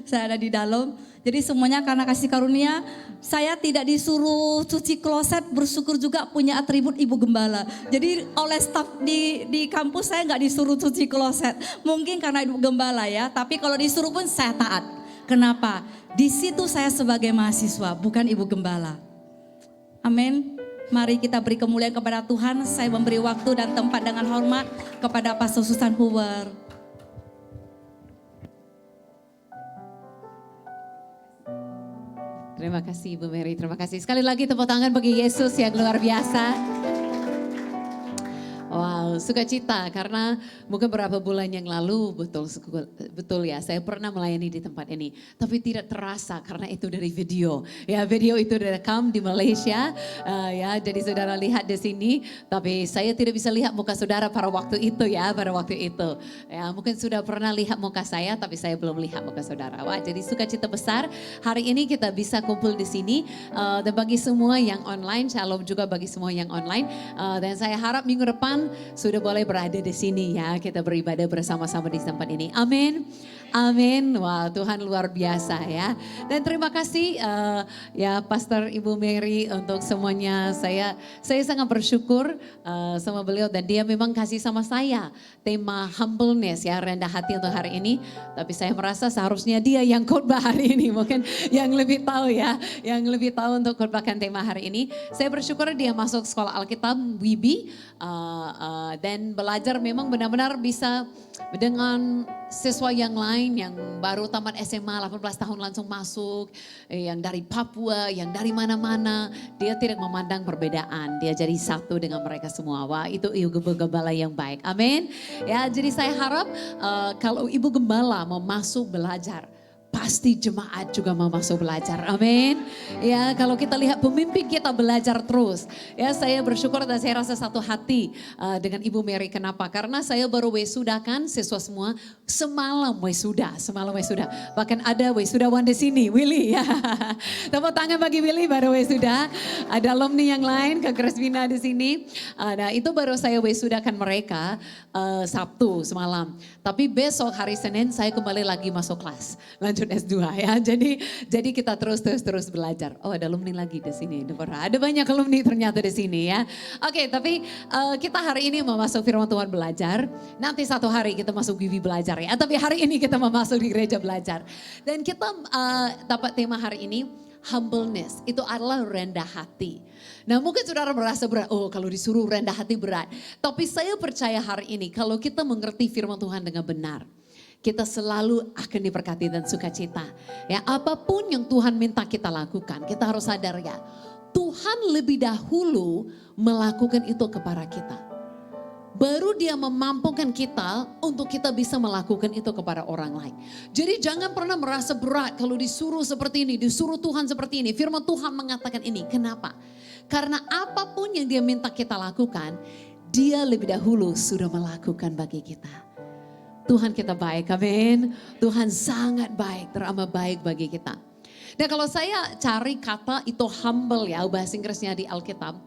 Saya ada di dalam. Jadi semuanya karena kasih karunia, saya tidak disuruh cuci kloset, bersyukur juga punya atribut ibu gembala. Jadi oleh staf di kampus saya nggak disuruh cuci kloset. Mungkin karena ibu gembala ya, tapi kalau disuruh pun saya taat. Kenapa? Di situ saya sebagai mahasiswa, bukan ibu gembala. Amin. Mari kita beri kemuliaan kepada Tuhan. Saya memberi waktu dan tempat dengan hormat kepada Pastor Susan Huber. Terima kasih Ibu Mary, terima kasih. Sekali lagi tepuk tangan bagi Yesus yang luar biasa. Wow, sukacita karena mungkin beberapa bulan yang lalu betul ya saya pernah melayani di tempat ini, tapi tidak terasa karena itu dari video. Ya, video itu direkam di Malaysia, ya, jadi saudara lihat di sini, tapi saya tidak bisa lihat muka saudara pada waktu itu ya, pada waktu itu. Ya, mungkin sudah pernah lihat muka saya, tapi saya belum lihat muka saudara. Wah, jadi sukacita besar hari ini kita bisa kumpul di sini, dan bagi semua yang online, shalom juga bagi semua yang online, dan saya harap minggu depan sudah boleh berada di sini ya, kita beribadah bersama-sama di tempat ini. Amin. Amin. Wah, Tuhan luar biasa ya. Dan terima kasih ya Pastor Ibu Mary untuk semuanya. Saya sangat bersyukur sama beliau dan dia memang kasih sama saya tema humbleness ya, rendah hati untuk hari ini. Tapi saya merasa seharusnya dia yang khotbah hari ini, mungkin yang lebih tahu ya, yang lebih tahu untuk khotbahkan tema hari ini. Saya bersyukur dia masuk sekolah Alkitab WIBI dan belajar memang benar-benar bisa dengan siswa yang lain yang baru tamat SMA 18 tahun langsung masuk, yang dari Papua, yang dari mana-mana, dia tidak memandang perbedaan, dia jadi satu dengan mereka semua. Wah, itu ibu gembala yang baik. Amin. Ya, jadi saya harap kalau ibu gembala mau masuk belajar, pasti jemaat juga mau masuk belajar. Amin. Ya, kalau kita lihat pemimpin kita belajar terus. Ya, saya bersyukur dan saya rasa satu hati dengan Ibu Mary. Kenapa? Karena saya baru wisudakan siswa semua semalam wisuda. Bahkan ada wisudawan di sini, Willy. Ya. Tepuk tangan bagi Willy baru wisuda. Ada alumni yang lain, Kak Kristina di sini. Nah, itu baru saya wisudakan mereka Sabtu semalam. Tapi besok hari Senin saya kembali lagi masuk kelas. Lanjut S2 ya. Jadi kita terus belajar. Oh, ada alumni lagi di sini. Ada banyak alumni ternyata di sini ya. Oke, tapi kita hari ini mau masuk firman Tuhan belajar. Nanti satu hari kita masuk Wibi belajar ya. Tapi hari ini kita mau masuk di gereja belajar. Dan kita dapat tema hari ini humbleness. Itu adalah rendah hati. Nah, mungkin saudara merasa berat. Oh, kalau disuruh rendah hati berat. Tapi saya percaya hari ini kalau kita mengerti firman Tuhan dengan benar, kita selalu akan diberkati dan sukacita. Ya, apapun yang Tuhan minta kita lakukan, kita harus sadar ya, Tuhan lebih dahulu melakukan itu kepada kita. Baru dia memampukan kita untuk kita bisa melakukan itu kepada orang lain. Jadi jangan pernah merasa berat kalau disuruh seperti ini, disuruh Tuhan seperti ini. Firman Tuhan mengatakan ini, kenapa? Karena apapun yang dia minta kita lakukan, dia lebih dahulu sudah melakukan bagi kita. Tuhan kita baik, amin. Tuhan sangat baik, teramat baik bagi kita. Dan kalau saya cari kata itu humble ya, bahasa Inggrisnya di Alkitab.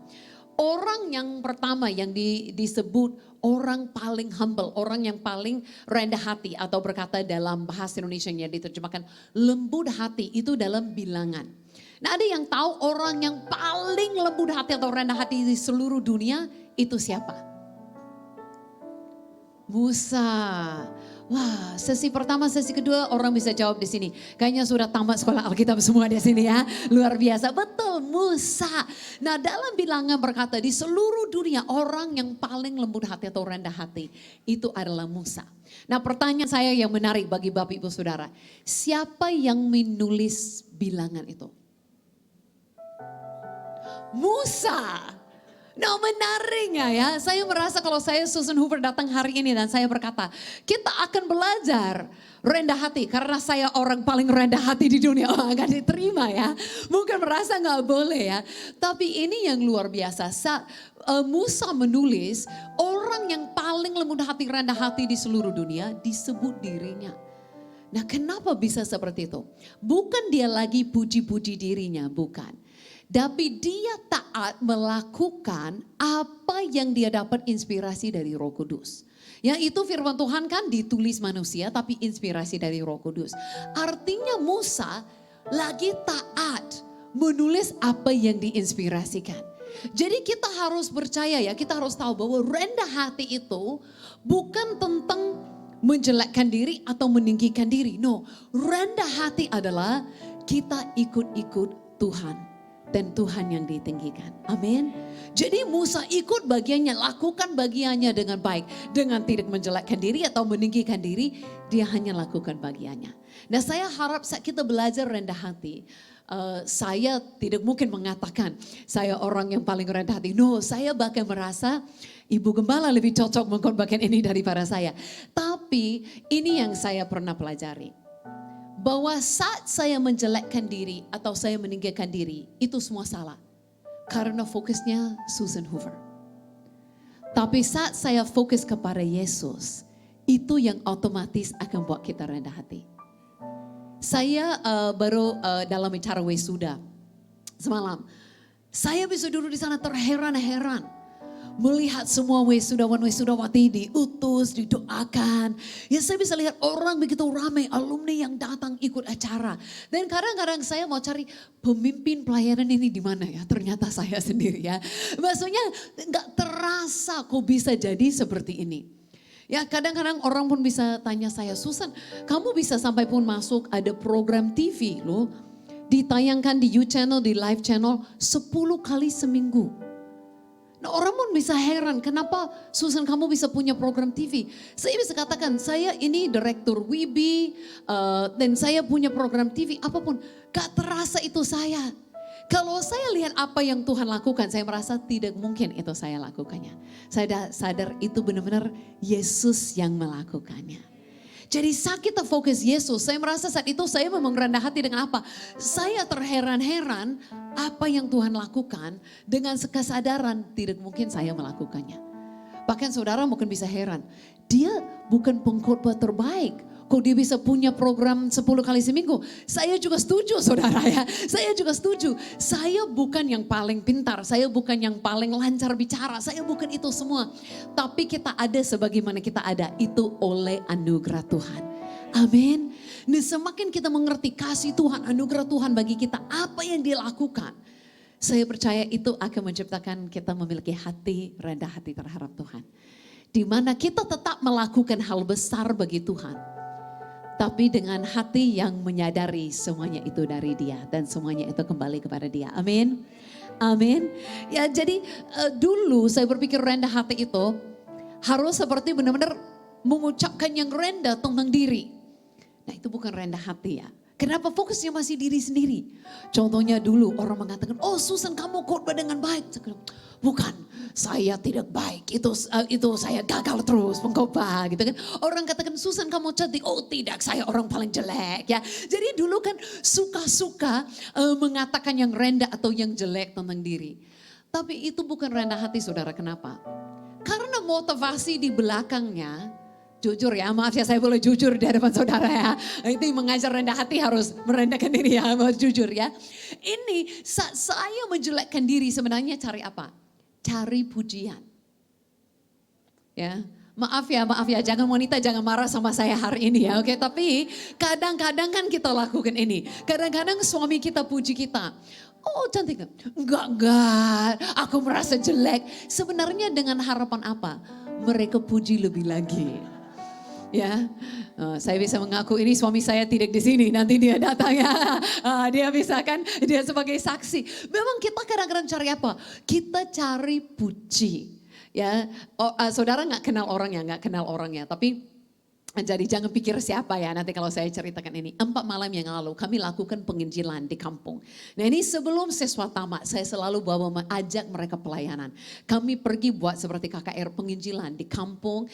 Orang yang pertama yang disebut orang paling humble, orang yang paling rendah hati atau berkata dalam bahasa Indonesianya diterjemahkan lembut hati itu dalam bilangan. Nah, ada yang tahu orang yang paling lembut hati atau rendah hati di seluruh dunia itu siapa? Musa. Wah, sesi pertama, sesi kedua orang bisa jawab di sini. Kayaknya sudah tamat sekolah Alkitab semua di sini ya. Luar biasa, betul Musa. Nah, dalam bilangan berkata di seluruh dunia orang yang paling lembut hati atau rendah hati itu adalah Musa. Nah, pertanyaan saya yang menarik bagi Bapak Ibu Saudara, siapa yang menulis bilangan itu? Musa. Nah, menariknya ya, saya merasa kalau saya Susan Hooper datang hari ini dan saya berkata, kita akan belajar rendah hati karena saya orang paling rendah hati di dunia. Oh, gak diterima ya, mungkin merasa gak boleh ya. Tapi ini yang luar biasa, Musa menulis orang yang paling lembut hati, rendah hati di seluruh dunia disebut dirinya. Nah, kenapa bisa seperti itu? Bukan dia lagi puji-puji dirinya, bukan. Tapi dia taat melakukan apa yang dia dapat inspirasi dari Roh Kudus. Yang itu firman Tuhan kan ditulis manusia tapi inspirasi dari Roh Kudus. Artinya Musa lagi taat menulis apa yang diinspirasikan. Jadi kita harus percaya ya, kita harus tahu bahwa rendah hati itu bukan tentang menjelekkan diri atau meninggikan diri. No, rendah hati adalah kita ikut-ikut Tuhan. Dan Tuhan yang ditinggikan. Amin. Jadi Musa ikut bagiannya, lakukan bagiannya dengan baik. Dengan tidak menjelekkan diri atau meninggikan diri, dia hanya lakukan bagiannya. Nah, saya harap saat kita belajar rendah hati, saya tidak mungkin mengatakan saya orang yang paling rendah hati. No, saya bahkan merasa Ibu Gembala lebih cocok mengkhotbahkan ini daripada saya. Tapi ini yang saya pernah pelajari. Bahwa saat saya menjelekkan diri atau saya meninggikan diri, itu semua salah. Karena fokusnya Susan Hoover. Tapi saat saya fokus kepada Yesus, itu yang otomatis akan buat kita rendah hati. Saya baru dalam acara Wesuda semalam. Saya bisa duduk di sana terheran-heran. Melihat semua Wesudawati diutus, didoakan. Ya saya bisa lihat orang begitu ramai, alumni yang datang ikut acara. Dan kadang-kadang saya mau cari pemimpin pelayanan ini di mana ya. Ternyata saya sendiri ya. Maksudnya gak terasa kok bisa jadi seperti ini. Ya kadang-kadang orang pun bisa tanya saya, Susan kamu bisa sampai pun masuk ada program TV loh. Ditayangkan di U-Channel, di Live Channel 10 kali seminggu. Nah orang pun bisa heran kenapa Susan kamu bisa punya program TV. Saya bisa katakan saya ini direktur Wibi dan saya punya program TV apapun. Gak terasa itu saya. Kalau saya lihat apa yang Tuhan lakukan, saya merasa tidak mungkin itu saya lakukannya. Saya sadar itu benar-benar Yesus yang melakukannya. Jadi saat kita fokus Yesus, saya merasa saat itu saya memang rendah hati dengan apa? Saya terheran-heran apa yang Tuhan lakukan dengan kesadaran tidak mungkin saya melakukannya. Bahkan saudara mungkin bisa heran, dia bukan pengkhotbah terbaik. Kok dia bisa punya program 10 kali seminggu? Saya juga setuju saudara ya. Saya juga setuju. Saya bukan yang paling pintar. Saya bukan yang paling lancar bicara. Saya bukan itu semua. Tapi kita ada sebagaimana kita ada. Itu oleh anugerah Tuhan. Amin. Nah semakin kita mengerti kasih Tuhan, anugerah Tuhan bagi kita. Apa yang dia lakukan. Saya percaya itu akan menciptakan kita memiliki hati, rendah hati terhadap Tuhan. Di mana kita tetap melakukan hal besar bagi Tuhan. Tapi dengan hati yang menyadari semuanya itu dari Dia dan semuanya itu kembali kepada Dia. Amin. Amin. Ya jadi dulu saya berpikir rendah hati itu harus seperti benar-benar mengucapkan yang rendah tentang diri. Nah itu bukan rendah hati ya. Kenapa fokusnya masih diri sendiri? Contohnya dulu orang mengatakan, oh Susan kamu khotbah dengan baik. Saya bilang, bukan, saya tidak baik. Itu saya gagal terus pengkhotbah gitu kan. Orang katakan Susan kamu cantik. Oh tidak, saya orang paling jelek ya. Jadi dulu kan suka-suka mengatakan yang rendah atau yang jelek tentang diri. Tapi itu bukan rendah hati saudara, kenapa? Karena motivasi di belakangnya. Jujur ya, maaf ya saya boleh jujur di hadapan saudara ya. Itu mengajar rendah hati harus merendahkan diri ya, harus jujur ya. Ini saya menjelekkan diri sebenarnya cari apa? Cari pujian. Ya, maaf ya, jangan wanita jangan marah sama saya hari ini ya. Oke, tapi kadang-kadang kan kita lakukan ini. Kadang-kadang suami kita puji kita. Oh cantik, enggak, aku merasa jelek. Sebenarnya dengan harapan apa? Mereka puji lebih lagi. Ya, saya bisa mengaku ini suami saya tidak di sini, nanti dia datang ya. Dia bisa kan, dia sebagai saksi. Memang kita kadang-kadang cari apa? Kita cari puji. Ya, saudara nggak kenal orangnya, tapi jadi jangan pikir siapa ya nanti kalau saya ceritakan ini. 4 malam yang lalu kami lakukan penginjilan di kampung. Nah ini sebelum siswa tamat saya selalu ajak mereka pelayanan. Kami pergi buat seperti KKR penginjilan di kampung.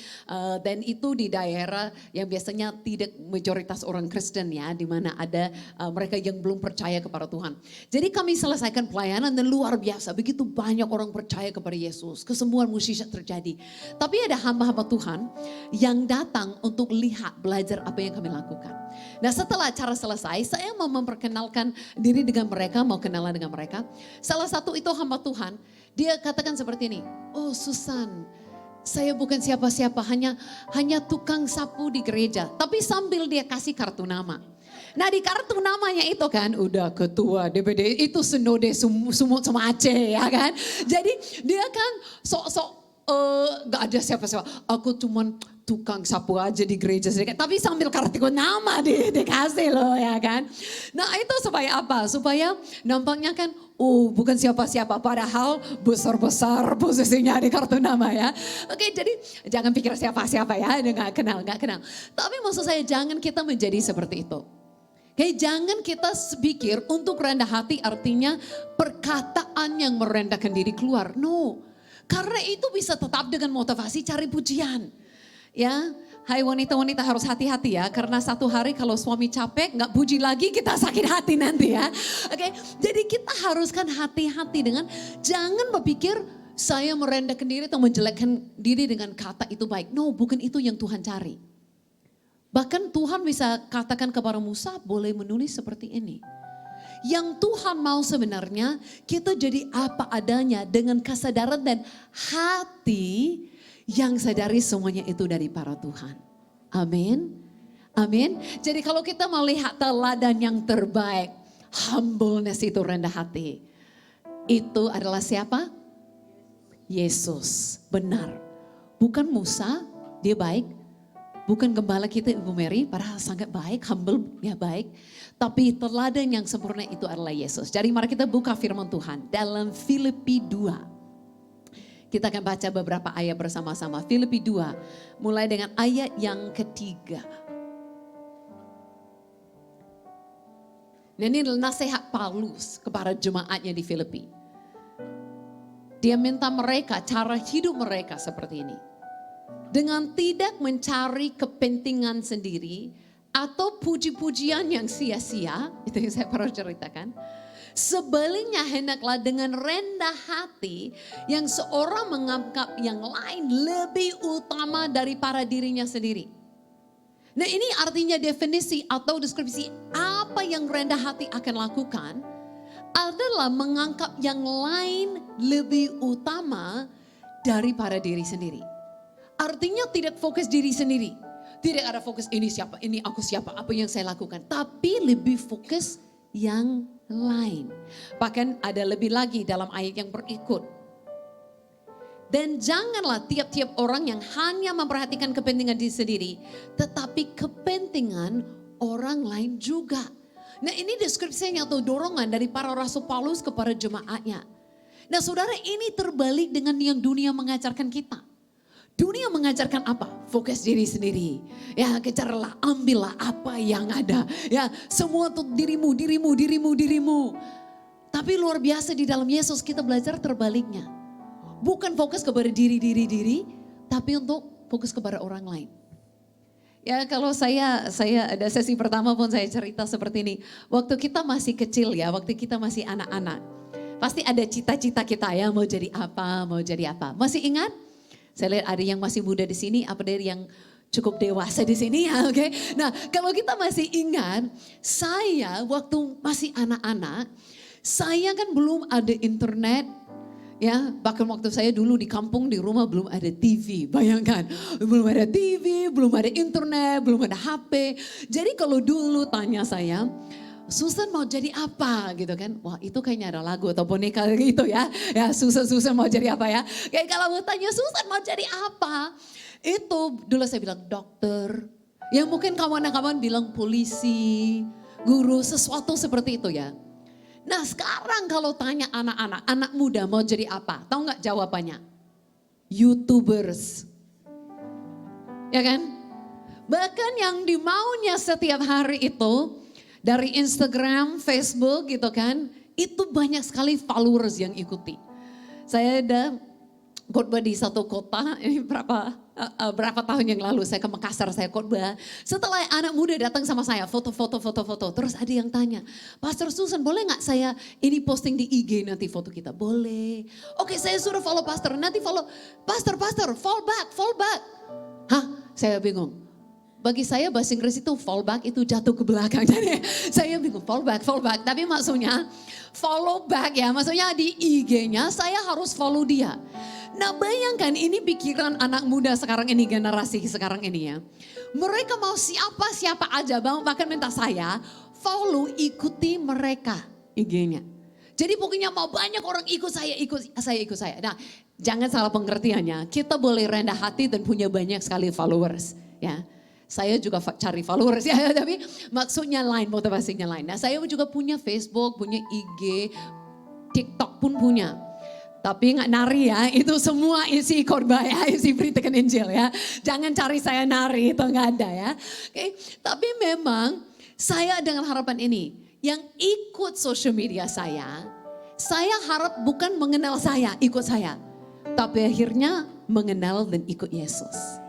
Dan itu di daerah yang biasanya tidak majoritas orang Kristen ya. Di mana ada mereka yang belum percaya kepada Tuhan. Jadi kami selesaikan pelayanan dan luar biasa. Begitu banyak orang percaya kepada Yesus. Kesembuhan mukjizat terjadi. Tapi ada hamba-hamba Tuhan yang datang untuk lihat, belajar apa yang kami lakukan. Nah setelah acara selesai, saya mau memperkenalkan diri dengan mereka, mau kenalan dengan mereka. Salah satu itu hamba Tuhan, dia katakan seperti ini, oh Susan, saya bukan siapa-siapa, hanya tukang sapu di gereja. Tapi sambil dia kasih kartu nama. Nah di kartu namanya itu kan udah ketua DPD, itu senode sumut sama Aceh ya kan. Jadi dia kan sok-sok gak ada siapa-siapa, aku cuman tukang sapu aja di gereja sedikit. Tapi sambil kartu nama dikasih loh ya kan. Nah itu supaya apa? Supaya nampaknya kan bukan siapa-siapa. Padahal besar-besar posisinya di kartu nama ya. Oke jadi jangan pikir siapa-siapa ya. Gak kenal. Tapi maksud saya jangan kita menjadi seperti itu. Oke, jangan kita pikir untuk rendah hati artinya perkataan yang merendahkan diri keluar. No, karena itu bisa tetap dengan motivasi cari pujian. Ya, hai wanita-wanita harus hati-hati ya. Karena satu hari kalau suami capek gak puji lagi kita sakit hati nanti ya. Oke, jadi kita haruskan hati-hati dengan jangan berpikir saya merendahkan diri atau menjelekkan diri dengan kata itu baik. No, bukan itu yang Tuhan cari. Bahkan Tuhan bisa katakan kepada Musa boleh menulis seperti ini. Yang Tuhan mau sebenarnya kita jadi apa adanya dengan kesadaran dan hati yang sadari semuanya itu dari para Tuhan. Amin. Amin. Jadi kalau kita melihat teladan yang terbaik, humbleness itu rendah hati. Itu adalah siapa? Yesus. Benar. Bukan Musa, dia baik. Bukan gembala kita Ibu Mary, padahal sangat baik, humble, ya baik. Tapi teladan yang sempurna itu adalah Yesus. Jadi mari kita buka firman Tuhan dalam Filipi 2. Kita akan baca beberapa ayat bersama-sama. Filipi 2, mulai dengan ayat yang ketiga. Nah, ini nasihat Paulus kepada jemaatnya di Filipi. Dia minta mereka, cara hidup mereka seperti ini. Dengan tidak mencari kepentingan sendiri atau puji-pujian yang sia-sia, itu yang saya pernah ceritakan. Sebaliknya hendaklah dengan rendah hati yang seorang menganggap yang lain lebih utama daripada dirinya sendiri. Nah, ini artinya definisi atau deskripsi apa yang rendah hati akan lakukan adalah menganggap yang lain lebih utama daripada diri sendiri. Artinya tidak fokus diri sendiri. Tidak ada fokus ini siapa, ini aku siapa, apa yang saya lakukan. Tapi lebih fokus yang lain. Bahkan ada lebih lagi dalam ayat yang berikut. Dan janganlah tiap-tiap orang yang hanya memperhatikan kepentingan diri sendiri. Tetapi kepentingan orang lain juga. Nah, ini deskripsinya atau dorongan dari para Rasul Paulus kepada jemaatnya. Nah, saudara, ini terbalik dengan yang dunia mengajarkan kita. Dunia mengajarkan apa? Fokus diri sendiri. Ya, kejarlah, ambillah apa yang ada. Ya, semua untuk dirimu. Tapi luar biasa di dalam Yesus kita belajar terbaliknya. Bukan fokus kepada diri, tapi untuk fokus kepada orang lain. Ya, kalau saya ada sesi pertama pun saya cerita seperti ini. Waktu kita masih kecil ya, waktu kita masih anak-anak. Pasti ada cita-cita kita ya, mau jadi apa. Masih ingat? Saya lihat ada yang masih muda di sini, apa dari yang cukup dewasa di sini ya, oke. Nah, kalau kita masih ingat, saya waktu masih anak-anak, saya kan belum ada internet, ya. Bahkan waktu saya dulu di kampung di rumah belum ada TV, bayangkan. Belum ada TV, belum ada internet, belum ada HP. Jadi kalau dulu tanya saya, Susan mau jadi apa gitu kan. Wah, itu kayaknya ada lagu atau boneka gitu ya. Ya, Susan mau jadi apa ya. Kayak kalau mau tanya Susan mau jadi apa. Itu dulu saya bilang dokter. Ya mungkin kawan-kawan bilang polisi, guru, sesuatu seperti itu ya. Nah, sekarang kalau tanya anak-anak, anak muda mau jadi apa? Tahu nggak jawabannya? YouTubers. Ya kan? Bahkan yang dimaunya setiap hari itu dari Instagram, Facebook gitu kan, itu banyak sekali followers yang ikuti. Saya ada khotbah di satu kota, ini berapa tahun yang lalu saya ke Makassar, saya khotbah. Setelah anak muda datang sama saya, foto. Terus ada yang tanya, Pastor Susan boleh gak saya ini posting di IG nanti foto kita? Boleh. Oke, saya sudah follow Pastor, nanti follow Pastor, fall back. Hah? Saya bingung. Bagi saya bahasa Inggris itu fallback itu jatuh ke belakang. Jadi saya bingung fallback. Tapi maksudnya follow back ya. Maksudnya di IG-nya saya harus follow dia. Nah, bayangkan ini pikiran anak muda sekarang ini, generasi sekarang ini ya. Mereka mau siapa aja bahkan minta saya follow, ikuti mereka IG-nya. Jadi pokoknya mau banyak orang ikut saya. Nah, jangan salah pengertiannya. Kita boleh rendah hati dan punya banyak sekali followers ya. Saya juga cari followers ya, tapi maksudnya lain, motivasinya lain. Nah, saya juga punya Facebook, punya IG, TikTok pun punya. Tapi nggak nari ya, itu semua isi khotbah ya, isi beritakan Injil ya. Jangan cari saya nari, itu nggak ada ya. Oke, tapi memang Saya dengan harapan ini, yang ikut social media saya harap bukan mengenal saya, ikut saya. Tapi akhirnya mengenal dan ikut Yesus.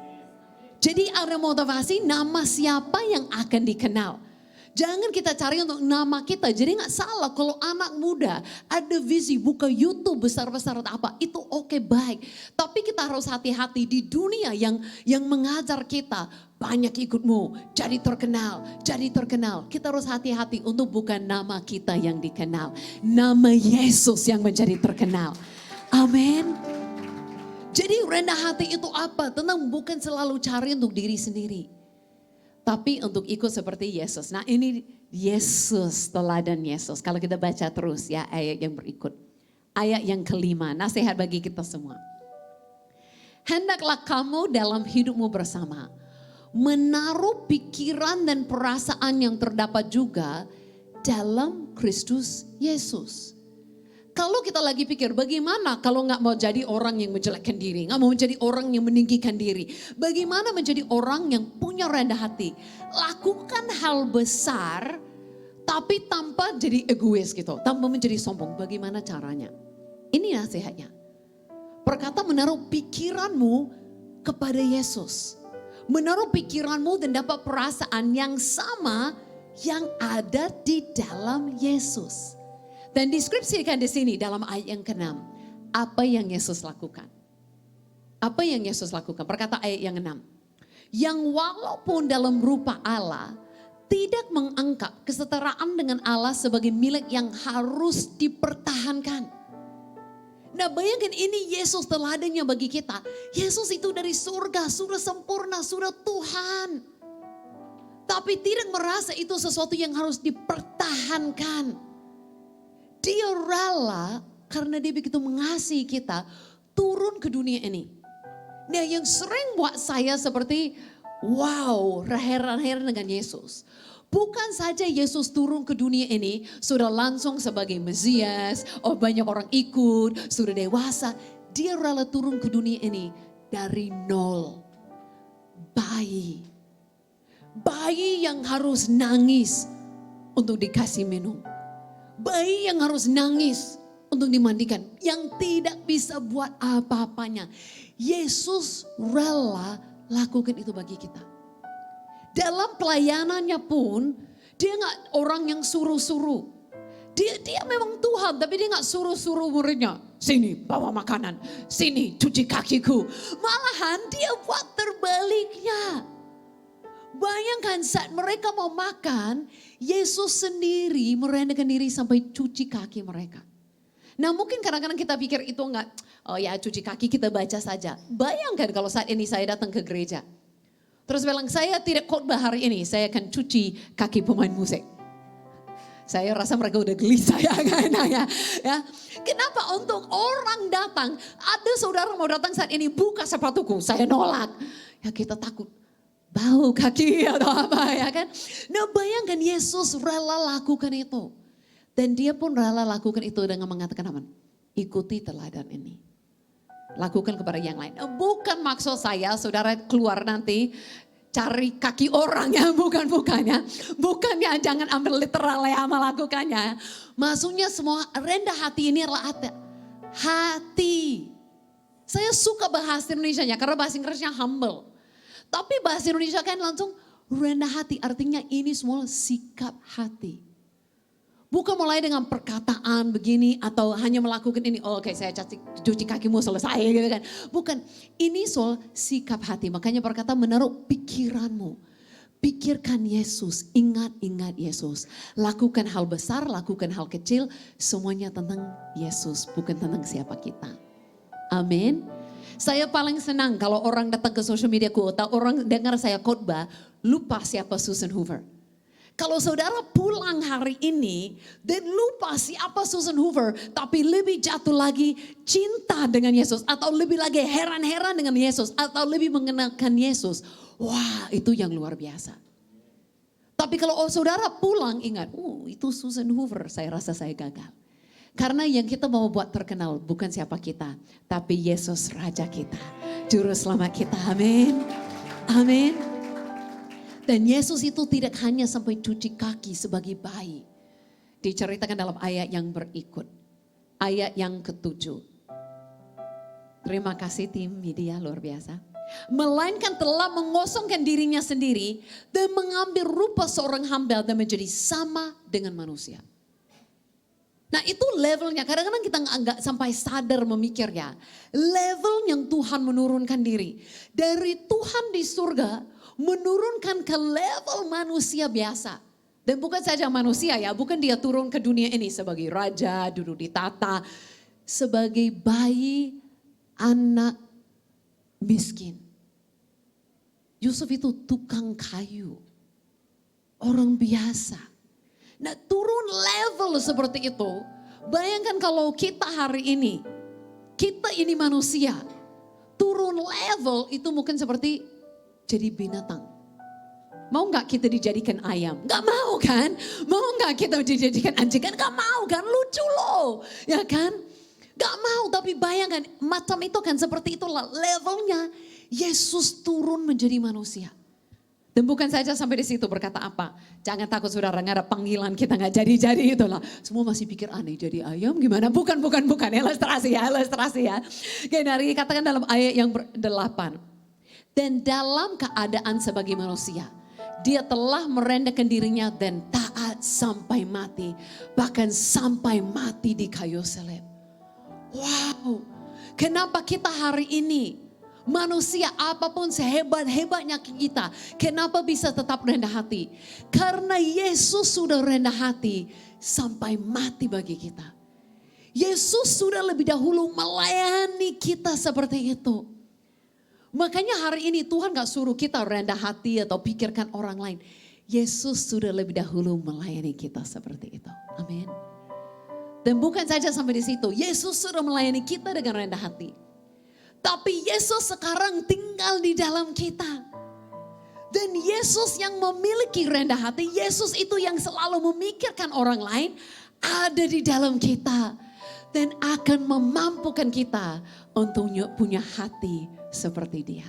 Jadi ada motivasi nama siapa yang akan dikenal. Jangan kita cari untuk nama kita. Jadi gak salah kalau anak muda ada visi buka YouTube besar-besar atau apa. Itu oke, baik. Tapi kita harus hati-hati di dunia yang mengajar kita. Banyak ikutmu, jadi terkenal, jadi terkenal. Kita harus hati-hati untuk bukan nama kita yang dikenal. Nama Yesus yang menjadi terkenal. Amin. Jadi rendah hati itu apa? Tenang, bukan selalu cari untuk diri sendiri. Tapi untuk ikut seperti Yesus. Nah ini Yesus, teladan Yesus. Kalau kita baca terus ya ayat yang berikut. Ayat yang kelima, nasihat bagi kita semua. Hendaklah kamu dalam hidupmu bersama menaruh pikiran dan perasaan yang terdapat juga dalam Kristus Yesus. Kalau kita lagi pikir bagaimana kalau nggak mau jadi orang yang menjelekkan diri, nggak mau menjadi orang yang meninggikan diri. Bagaimana menjadi orang yang punya rendah hati. Lakukan hal besar tapi tanpa jadi egois gitu, tanpa menjadi sombong. Bagaimana caranya? Ini nasihatnya. Perkata menaruh pikiranmu kepada Yesus. Menaruh pikiranmu dan dapat perasaan yang sama yang ada di dalam Yesus. Dan deskripsikan di sini dalam ayat yang ke-6. Apa yang Yesus lakukan? Apa yang Yesus lakukan? Perkata ayat yang 6. Yang walaupun dalam rupa Allah tidak menganggap kesetaraan dengan Allah sebagai milik yang harus dipertahankan. Nah bayangkan ini Yesus teladannya bagi kita. Yesus itu dari surga, sudah sempurna, sudah Tuhan. Tapi tidak merasa itu sesuatu yang harus dipertahankan. Dia rela karena dia begitu mengasihi kita turun ke dunia ini. Nah yang sering buat saya seperti wow heran-heran dengan Yesus. Bukan saja Yesus turun ke dunia ini sudah langsung sebagai Mesias, banyak orang ikut, sudah dewasa. Dia rela turun ke dunia ini dari nol. Bayi. Bayi yang harus nangis untuk dikasih minum. Bayi yang harus nangis untuk dimandikan. Yang tidak bisa buat apa-apanya. Yesus rela lakukan itu bagi kita. Dalam pelayanannya pun dia gak orang yang suruh-suruh. Dia memang Tuhan tapi dia gak suruh-suruh muridnya. Sini bawa makanan, sini cuci kakiku. Malahan dia buat terbaliknya. Bayangkan saat mereka mau makan, Yesus sendiri merendahkan diri sampai cuci kaki mereka. Nah mungkin kadang-kadang kita pikir itu enggak, cuci kaki kita baca saja. Bayangkan kalau saat ini saya datang ke gereja. Terus bilang saya tidak khotbah hari ini, saya akan cuci kaki pemain musik. Saya rasa mereka udah geli saya kayaknya ya. Kenapa untuk orang datang, ada saudara mau datang saat ini buka sepatuku, saya nolak. Ya kita takut. Bau kaki atau apa ya kan. Nah bayangkan Yesus rela lakukan itu. Dan dia pun rela lakukan itu dengan mengatakan apa? Ikuti teladan ini. Lakukan kepada yang lain. Bukan maksud saya saudara keluar nanti cari kaki orang ya. Bukannya. Bukannya jangan ambil literal ya melakukannya. Maksudnya semua rendah hati ini adalah hati. Saya suka bahasa Indonesianya karena bahasa Inggrisnya humble. Tapi bahasa Indonesia kan langsung rendah hati. Artinya ini semua sikap hati. Bukan mulai dengan perkataan begini atau hanya melakukan ini. Oke, saya cuci kakimu selesai gitu kan. Bukan, ini soal sikap hati. Makanya berkata menaruh pikiranmu. Pikirkan Yesus, ingat Yesus. Lakukan hal besar, lakukan hal kecil. Semuanya tentang Yesus, bukan tentang siapa kita. Amin. Saya paling senang kalau orang datang ke social mediaku atau orang dengar saya khotbah, lupa siapa Susan Hoover. Kalau saudara pulang hari ini dan lupa siapa Susan Hoover, tapi lebih jatuh lagi cinta dengan Yesus atau lebih lagi heran-heran dengan Yesus atau lebih mengenalkan Yesus, wah itu yang luar biasa. Tapi kalau saudara pulang ingat, itu Susan Hoover, saya rasa saya gagal. Karena yang kita mau buat terkenal bukan siapa kita, tapi Yesus Raja kita, Juru Selamat kita. Amin. Amin. Dan Yesus itu tidak hanya sampai cuci kaki sebagai bayi. Diceritakan dalam ayat yang berikut. Ayat yang ke-7. Terima kasih tim media luar biasa. Melainkan telah mengosongkan dirinya sendiri dan mengambil rupa seorang hamba dan menjadi sama dengan manusia. Nah itu levelnya, kadang-kadang kita nggak sampai sadar memikirnya. Level yang Tuhan menurunkan diri. Dari Tuhan di surga menurunkan ke level manusia biasa. Dan bukan saja manusia ya, bukan dia turun ke dunia ini sebagai raja, duduk di tata. Sebagai bayi, anak miskin. Yusuf itu tukang kayu. Orang biasa. Nah turun level seperti itu, bayangkan kalau kita hari ini, kita ini manusia, turun level itu mungkin seperti jadi binatang. Mau gak kita dijadikan ayam? Gak mau kan? Mau gak kita dijadikan anjing? Kan gak mau kan? Lucu loh, ya kan? Gak mau, tapi bayangkan macam itu kan seperti itulah levelnya. Yesus turun menjadi manusia. Dan bukan saja sampai di situ berkata apa? Jangan takut saudara, nggak ada panggilan kita nggak jadi itulah. Semua masih pikir aneh jadi ayam gimana? Bukan. Ilustrasi ya. Dari katakan dalam ayat yang 8. Dan dalam keadaan sebagai manusia, dia telah merendahkan dirinya dan taat sampai mati. Bahkan sampai mati di kayu salib. Wow, kenapa kita hari ini manusia apapun sehebat-hebatnya kita, kenapa bisa tetap rendah hati? Karena Yesus sudah rendah hati sampai mati bagi kita. Yesus sudah lebih dahulu melayani kita seperti itu. Makanya hari ini Tuhan gak suruh kita rendah hati atau pikirkan orang lain. Yesus sudah lebih dahulu melayani kita seperti itu. Amin. Dan bukan saja sampai di situ, Yesus sudah melayani kita dengan rendah hati. Tapi Yesus sekarang tinggal di dalam kita. Dan Yesus yang memiliki rendah hati, Yesus itu yang selalu memikirkan orang lain, ada di dalam kita. Dan akan memampukan kita untuk punya hati seperti dia.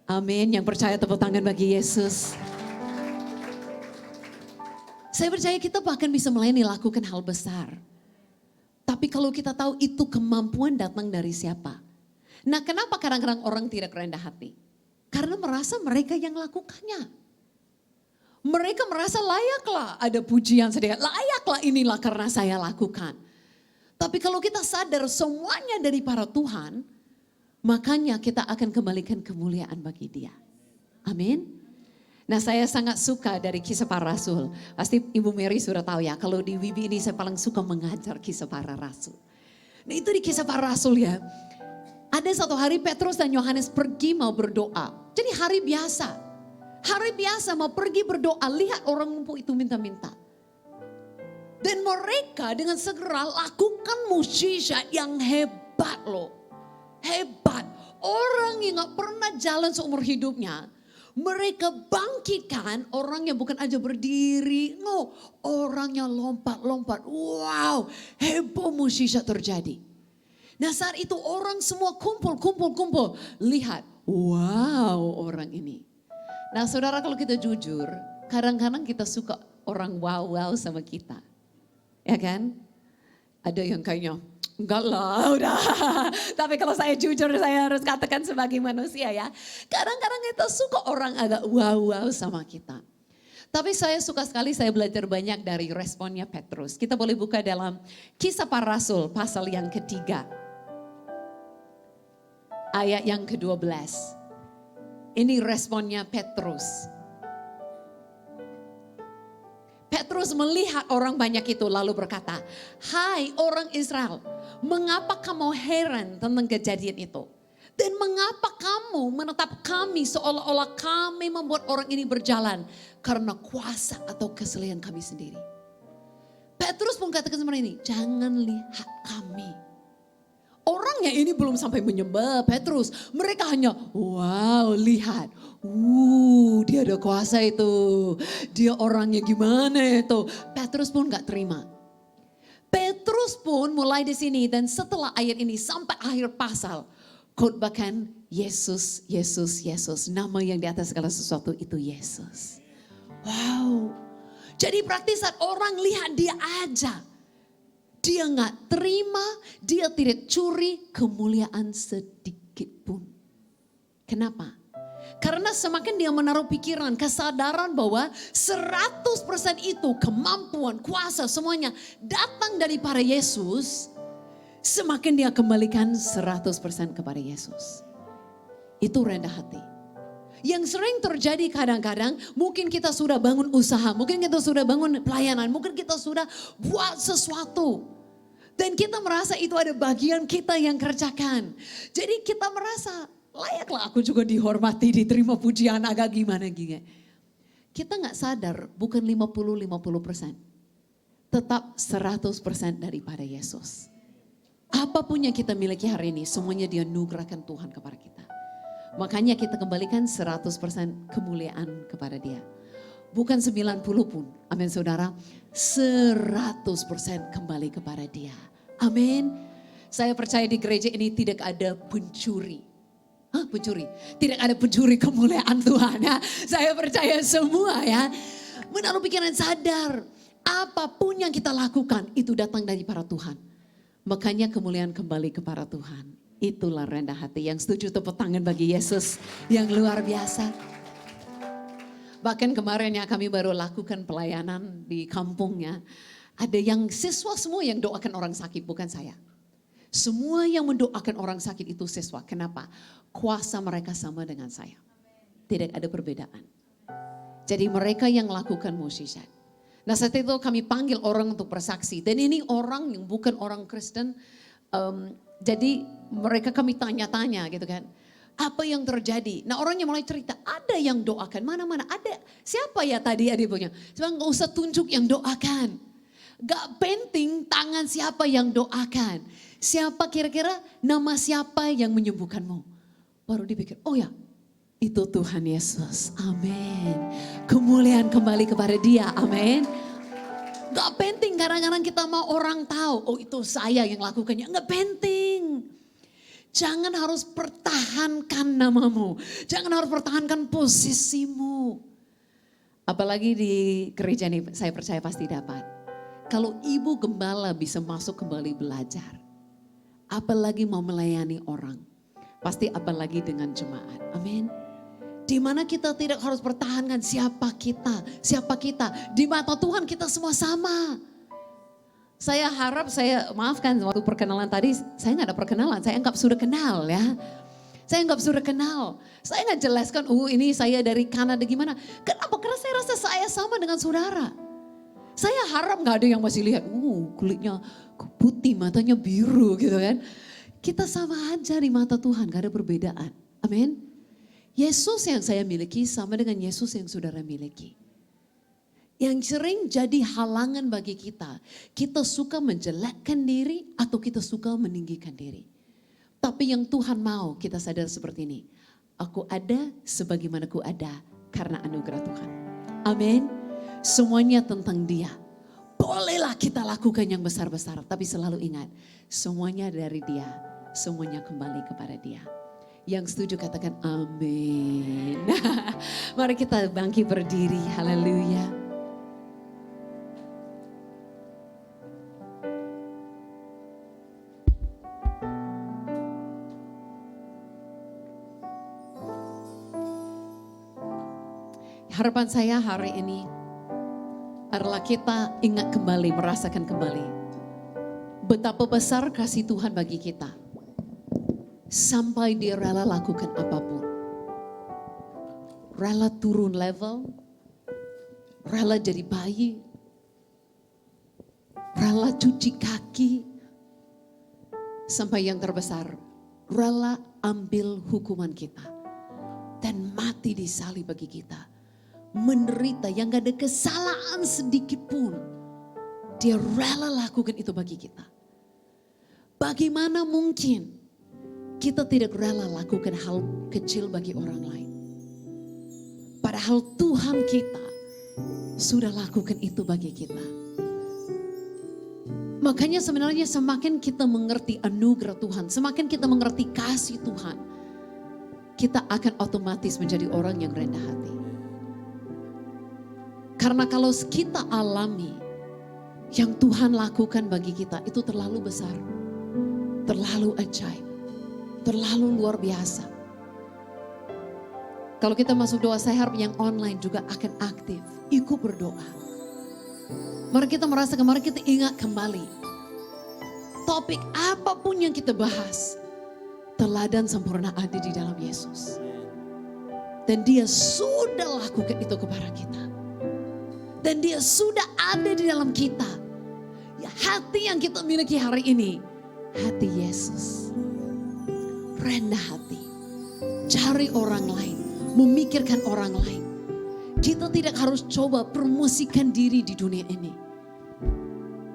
Amin, yang percaya tepuk tangan bagi Yesus. Saya percaya kita bahkan bisa melayani, lakukan hal besar. Tapi kalau kita tahu itu kemampuan datang dari siapa? Nah kenapa kadang-kadang orang tidak rendah hati? Karena merasa mereka yang lakukannya. Mereka merasa layaklah ada pujian sedikit. Layaklah inilah karena saya lakukan. Tapi kalau kita sadar semuanya dari para Tuhan, makanya kita akan kembalikan kemuliaan bagi dia. Amin. Nah saya sangat suka dari kisah para rasul. Pasti Ibu Mary sudah tahu ya, kalau di WIBI ini saya paling suka mengajar kisah para rasul. Nah itu di kisah para rasul ya. Ada satu hari Petrus dan Yohanes pergi mau berdoa. Jadi hari biasa. Hari biasa mau pergi berdoa, lihat orang lumpuh itu minta-minta. Dan mereka dengan segera lakukan mukjizat yang hebat loh. Hebat. Orang yang gak pernah jalan seumur hidupnya. Mereka bangkitkan orang yang bukan aja berdiri. No, orangnya lompat-lompat. Wow, heboh mukjizat terjadi. Nah saat itu orang semua kumpul. Lihat, wow orang ini. Nah saudara kalau kita jujur, kadang-kadang kita suka orang wow sama kita. Ya kan? Ada yang kayaknya, enggak lah udah. Tapi kalau saya jujur saya harus katakan sebagai manusia ya. Kadang-kadang kita suka orang agak wow sama kita. Tapi saya suka sekali, saya belajar banyak dari responnya Petrus. Kita boleh buka dalam Kisah Para Rasul pasal yang ketiga. Ayat yang ke-12. Ini responnya Petrus. Petrus melihat orang banyak itu lalu berkata, "Hai orang Israel, mengapa kamu heran tentang kejadian itu? Dan mengapa kamu menetap kami seolah-olah kami membuat orang ini berjalan karena kuasa atau kesalahan kami sendiri?" Petrus pun katakan seperti ini, "Jangan lihat kami." Orangnya ini belum sampai menyembah Petrus. Mereka hanya, wow lihat. Dia ada kuasa itu. Dia orangnya gimana itu. Petrus pun gak terima. Petrus pun mulai di sini dan setelah ayat ini sampai akhir pasal. khotbahkan Yesus, Yesus, Yesus. Nama yang di atas segala sesuatu itu Yesus. Wow. Jadi praktis saat orang lihat dia aja. Dia nggak terima, dia tidak curi kemuliaan sedikit pun. Kenapa? Karena semakin dia menaruh pikiran, kesadaran bahwa 100% itu kemampuan, kuasa semuanya datang daripada Yesus. Semakin dia kembalikan 100% kepada Yesus. Itu rendah hati. Yang sering terjadi kadang-kadang, mungkin kita sudah bangun usaha, mungkin kita sudah bangun pelayanan, mungkin kita sudah buat sesuatu. Dan kita merasa itu ada bagian kita yang kerjakan. Jadi kita merasa layaklah aku juga dihormati, diterima pujian agak gimana. Kita gak sadar bukan 50-50%. Tetap 100% daripada Yesus. Apapun yang kita miliki hari ini, semuanya dia nugerahkan Tuhan kepada kita. Makanya kita kembalikan 100% kemuliaan kepada dia. Bukan 90 pun, amin saudara. 100% kembali kepada dia. Amin. Saya percaya di gereja ini tidak ada pencuri. Hah, pencuri? Tidak ada pencuri kemuliaan Tuhan ya. Saya percaya semua ya. Menaruh pikiran sadar. Apapun yang kita lakukan itu datang dari para Tuhan. Makanya kemuliaan kembali kepada Tuhan. Itulah rendah hati. Yang setuju tepuk tangan bagi Yesus yang luar biasa. Bahkan kemarin ya kami baru lakukan pelayanan di kampungnya. Ada yang siswa semua yang doakan orang sakit, bukan saya. Semua yang mendoakan orang sakit itu siswa. Kenapa? Kuasa mereka sama dengan saya. Tidak ada perbedaan. Jadi mereka yang lakukan mukjizat. Nah saat itu kami panggil orang untuk bersaksi. Dan ini orang yang bukan orang Kristen. Jadi mereka kami tanya-tanya gitu kan. Apa yang terjadi? Nah orangnya mulai cerita. Ada yang doakan. Mana-mana ada. Siapa ya tadi adiknya? Cuma gak usah tunjuk yang doakan. Gak penting tangan siapa yang doakan. Siapa kira-kira nama siapa yang menyembuhkanmu. Baru dipikir, oh ya itu Tuhan Yesus. Amin. Kemuliaan kembali kepada dia. Amin. Gak penting kadang-kadang kita mau orang tahu. Oh itu saya yang lakukannya. Gak penting. Jangan harus pertahankan namamu. Jangan harus pertahankan posisimu. Apalagi di gereja ini saya percaya pasti dapat. Kalau ibu gembala bisa masuk kembali belajar. Apalagi mau melayani orang. Pasti apalagi dengan jemaat. Amin. Di mana kita tidak harus pertahankan siapa kita. Siapa kita. Di mata Tuhan kita semua sama. Saya harap maafkan waktu perkenalan tadi. Saya gak ada perkenalan. Saya anggap sudah kenal ya. Saya anggap sudah kenal. Saya gak jelaskan ini saya dari Kanada gimana. Kenapa? Karena saya rasa saya sama dengan saudara. Saya harap gak ada yang masih lihat. Kulitnya putih, matanya biru gitu kan. Kita sama aja di mata Tuhan. Gak ada perbedaan. Amin. Yesus yang saya miliki sama dengan Yesus yang saudara miliki. Yang sering jadi halangan bagi kita. Kita suka menjelekkan diri atau kita suka meninggikan diri. Tapi yang Tuhan mau kita sadar seperti ini. Aku ada sebagaimana ku ada karena anugerah Tuhan. Amin. Semuanya tentang dia. Bolehlah kita lakukan yang besar-besar. Tapi selalu ingat. Semuanya dari dia. Semuanya kembali kepada dia. Yang setuju katakan amin. Mari kita bangkit berdiri. Haleluya. Harapan saya hari ini adalah kita ingat kembali, merasakan kembali. Betapa besar kasih Tuhan bagi kita. Sampai dia rela lakukan apapun. Rela turun level. Rela jadi bayi. Rela cuci kaki. Sampai yang terbesar. Rela ambil hukuman kita. Dan mati di salib bagi kita. Menderita yang gak ada kesalahan sedikit pun. Dia rela lakukan itu bagi kita. Bagaimana mungkin kita tidak rela lakukan hal kecil bagi orang lain. Padahal Tuhan kita sudah lakukan itu bagi kita. Makanya sebenarnya semakin kita mengerti anugerah Tuhan, semakin kita mengerti kasih Tuhan, kita akan otomatis menjadi orang yang rendah hati. Karena kalau kita alami yang Tuhan lakukan bagi kita itu terlalu besar, terlalu ajaib, terlalu luar biasa. Kalau kita masuk doa, saya harap yang online juga akan aktif, ikut berdoa. Mari kita merasakan, mari kita ingat kembali. Topik apapun yang kita bahas, teladan sempurna ada di dalam Yesus. Dan dia sudah lakukan itu kepada kita. Dan dia sudah ada di dalam kita. Ya, hati yang kita miliki hari ini, hati Yesus. Rendah hati. Cari orang lain. Memikirkan orang lain. Kita tidak harus coba promosikan diri di dunia ini.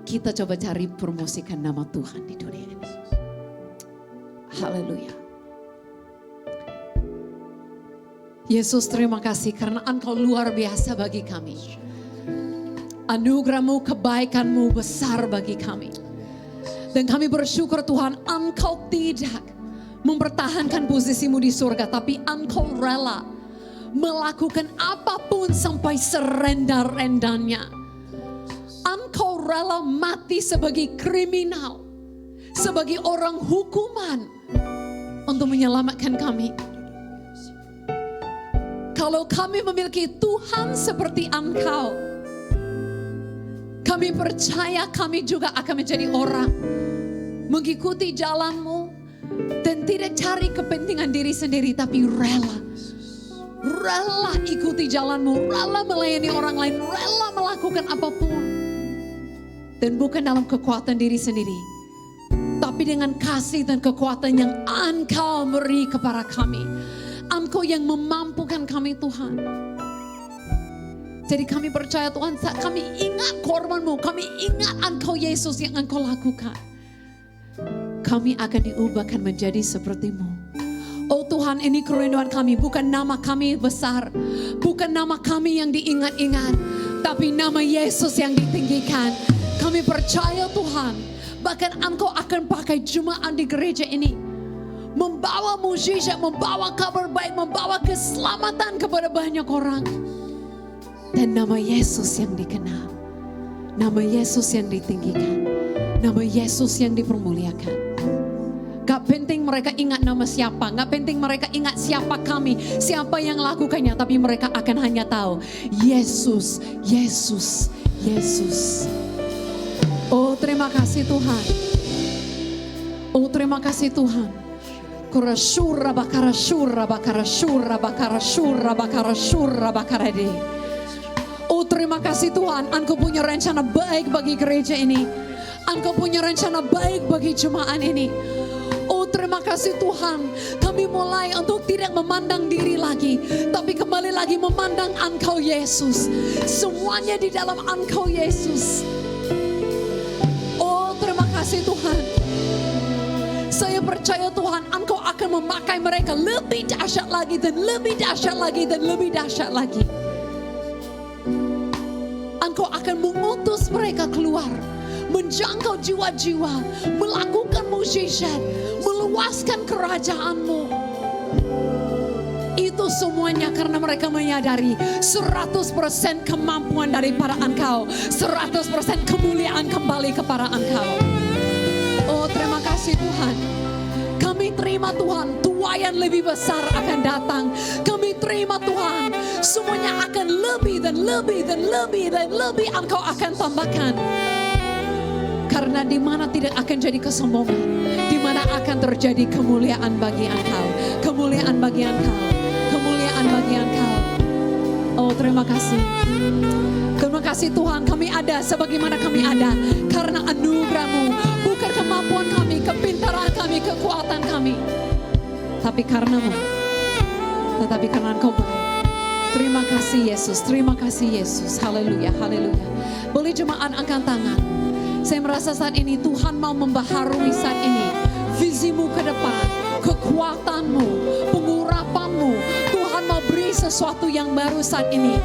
Kita coba cari promosikan nama Tuhan di dunia ini. Haleluya. Yesus, terima kasih karena Engkau luar biasa bagi kami. Anugerah-Mu, kebaikan-Mu besar bagi kami. Dan kami bersyukur Tuhan, Engkau tidak mempertahankan posisi-Mu di surga, tapi Engkau rela melakukan apapun sampai serendah-rendahnya. Engkau rela mati sebagai kriminal, sebagai orang hukuman untuk menyelamatkan kami. Kalau kami memiliki Tuhan seperti Engkau, kami percaya kami juga akan menjadi orang mengikuti jalan-Mu dan tidak cari kepentingan diri sendiri, tapi rela ikuti jalan-Mu, rela melayani orang lain, rela melakukan apapun. Dan bukan dalam kekuatan diri sendiri, tapi dengan kasih dan kekuatan yang Engkau beri kepada kami. Engkau yang memampukan kami Tuhan. Jadi kami percaya Tuhan, saat kami ingat korban-Mu, kami ingat Engkau Yesus yang Engkau lakukan, kami akan diubahkan menjadi seperti-Mu. Oh Tuhan, ini kerinduan kami, bukan nama kami besar, bukan nama kami yang diingat-ingat, tapi nama Yesus yang ditinggikan. Kami percaya Tuhan, bahkan Engkau akan pakai jemaat di gereja ini, membawa mujizat, membawa kabar baik, membawa keselamatan kepada banyak orang. Dan nama Yesus yang dikenal, nama Yesus yang ditinggikan, nama Yesus yang dipermuliakan. Gak penting mereka ingat nama siapa, gak penting mereka ingat siapa kami, siapa yang lakukannya, tapi mereka akan hanya tahu Yesus, Yesus, Yesus. Oh terima kasih Tuhan. Oh terima kasih Tuhan. Kurashura bakara shura bakara shura bakara shura bakara shura bakara de. Oh terima kasih Tuhan, Engkau punya rencana baik bagi gereja ini. Engkau punya rencana baik bagi jemaat ini. Oh terima kasih Tuhan, kami mulai untuk tidak memandang diri lagi, tapi kembali lagi memandang Engkau Yesus. Semuanya di dalam Engkau Yesus. Oh terima kasih Tuhan. Saya percaya Tuhan, Engkau akan memakai mereka lebih dahsyat lagi dan lebih dahsyat lagi dan lebih dahsyat lagi. Engkau akan mengutus mereka keluar, menjangkau jiwa-jiwa, melakukan mukjizat, meluaskan kerajaan-Mu. Itu semuanya karena mereka menyadari 100% kemampuan daripada Engkau, 100% kemuliaan kembali kepada Engkau. Oh terima kasih Tuhan. Kami terima Tuhan, tuaian lebih besar akan datang. Kami terima Tuhan, semuanya akan lebih dan lebih dan lebih dan lebih Engkau akan tambahkan. Karena di mana tidak akan jadi kesombongan, di mana akan terjadi kemuliaan bagi Engkau, kemuliaan bagi Engkau, kemuliaan bagi Engkau. Oh terima kasih. Terima kasih Tuhan, kami ada sebagaimana kami ada karena anugerah-Mu, bukan kemampuan kami, kepintaran kami, kekuatan kami, tapi karena-Mu, tetapi karena Engkau baik. Terima kasih Yesus, terima kasih Yesus. Haleluya, haleluya. Boleh jemaat angkat tangan. Saya merasa saat ini Tuhan mau membaharui saat ini visi-Mu ke depan, kekuatan-Mu, pengurapan-Mu. Tuhan mau beri sesuatu yang baru saat ini.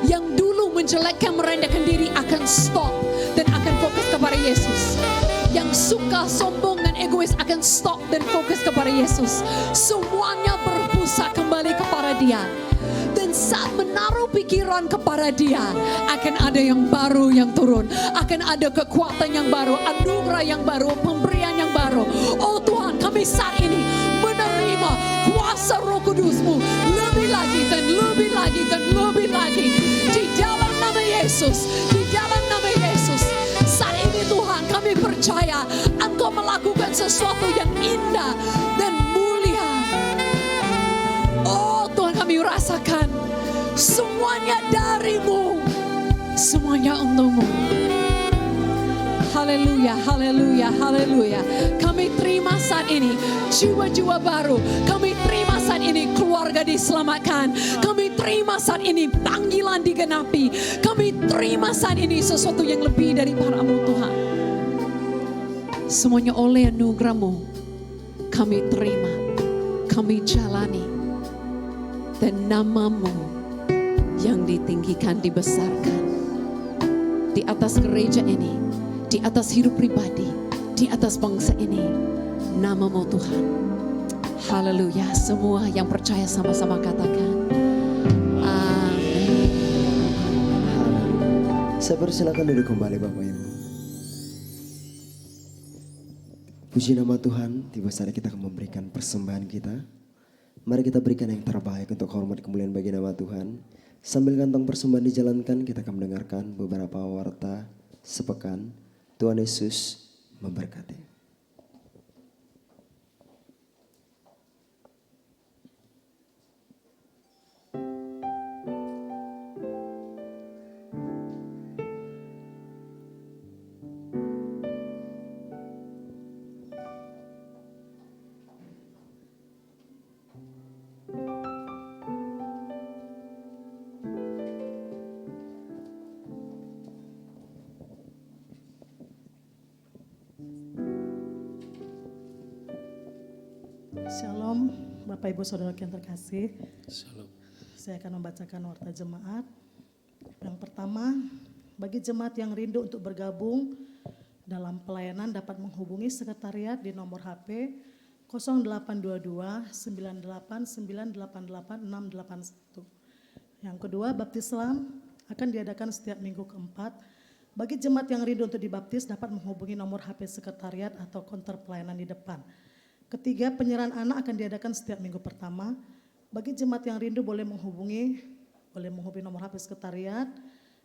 Yang dulu menjelekkan, merendahkan diri akan stop dan akan fokus kepada Yesus. Yang suka sombong dan egois akan stop dan fokus kepada Yesus. Semuanya berpusat kembali kepada Dia. Dan saat menaruh pikiran kepada Dia, akan ada yang baru yang turun. Akan ada kekuatan yang baru, anugerah yang baru, pemberian yang baru. Oh Tuhan, kami saat ini menerima kuasa Roh Kudus-Mu lebih lagi dan lebih lagi dan lebih lagi. Di dalam nama Yesus, di dalam nama Yesus. Saat ini Tuhan, kami percaya Engkau melakukan sesuatu yang indah dan mulia. Oh Tuhan, kami rasakan semuanya dari-Mu, semuanya untuk-Mu. Haleluya, haleluya, haleluya. Kami terima saat ini jiwa-jiwa baru. Kami terima saat ini keluarga diselamatkan. Kami terima saat ini panggilan digenapi. Kami terima saat ini sesuatu yang lebih daripada-Mu Tuhan. Semuanya oleh anugerah-Mu kami terima, kami jalani. Dan nama-Mu yang ditinggikan, dibesarkan di atas gereja ini, di atas hidup pribadi, di atas bangsa ini. Nama-Mu Tuhan. Haleluya. Semua yang percaya sama-sama katakan amin. Saya persilakan duduk kembali Bapak Ibu. Puji nama Tuhan, tiba saatnya kita akan memberikan persembahan kita. Mari kita berikan yang terbaik untuk hormat kemuliaan bagi nama Tuhan. Sambil kantong persembahan dijalankan, kita akan mendengarkan beberapa warta sepekan. Tuhan Yesus memberkati. Shalom, Bapak Ibu Saudara yang terkasih. Saya akan membacakan warta jemaat. Yang pertama, bagi jemaat yang rindu untuk bergabung dalam pelayanan dapat menghubungi sekretariat di nomor HP 0822 98 988 681. Yang kedua, baptislam akan diadakan setiap minggu keempat. Bagi jemaat yang rindu untuk dibaptis dapat menghubungi nomor HP sekretariat atau konter pelayanan di depan. Ketiga, penyerahan anak akan diadakan setiap minggu pertama. Bagi jemaat yang rindu boleh menghubungi nomor HP sekretariat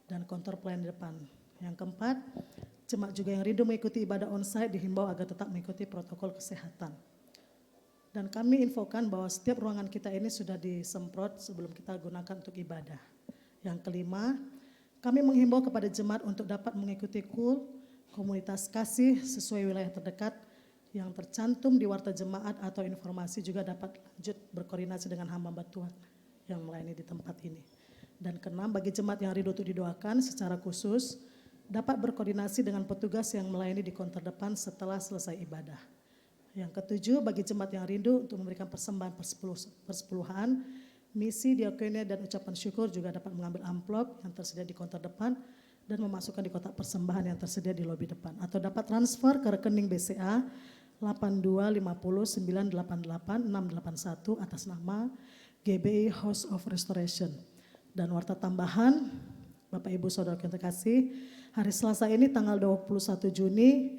dan kontor pelayanan di depan. Yang keempat, jemaat juga yang rindu mengikuti ibadah onsite dihimbau agar tetap mengikuti protokol kesehatan. Dan kami infokan bahwa setiap ruangan kita ini sudah disemprot sebelum kita gunakan untuk ibadah. Yang kelima, kami menghimbau kepada jemaat untuk dapat mengikuti KUL, komunitas kasih sesuai wilayah terdekat, yang tercantum di warta jemaat atau informasi juga dapat lanjut berkoordinasi dengan hamba Tuhan yang melayani di tempat ini. Dan keenam, bagi jemaat yang rindu untuk didoakan secara khusus dapat berkoordinasi dengan petugas yang melayani di konter depan setelah selesai ibadah. Yang ketujuh, bagi jemaat yang rindu untuk memberikan persembahan persepuluhan, misi, diakonia dan ucapan syukur juga dapat mengambil amplop yang tersedia di konter depan dan memasukkan di kotak persembahan yang tersedia di lobi depan, atau dapat transfer ke rekening BCA 8250988681 atas nama GBI House of Restoration. Dan warta tambahan, Bapak Ibu Saudara yang terkasih, hari Selasa ini tanggal 21 Juni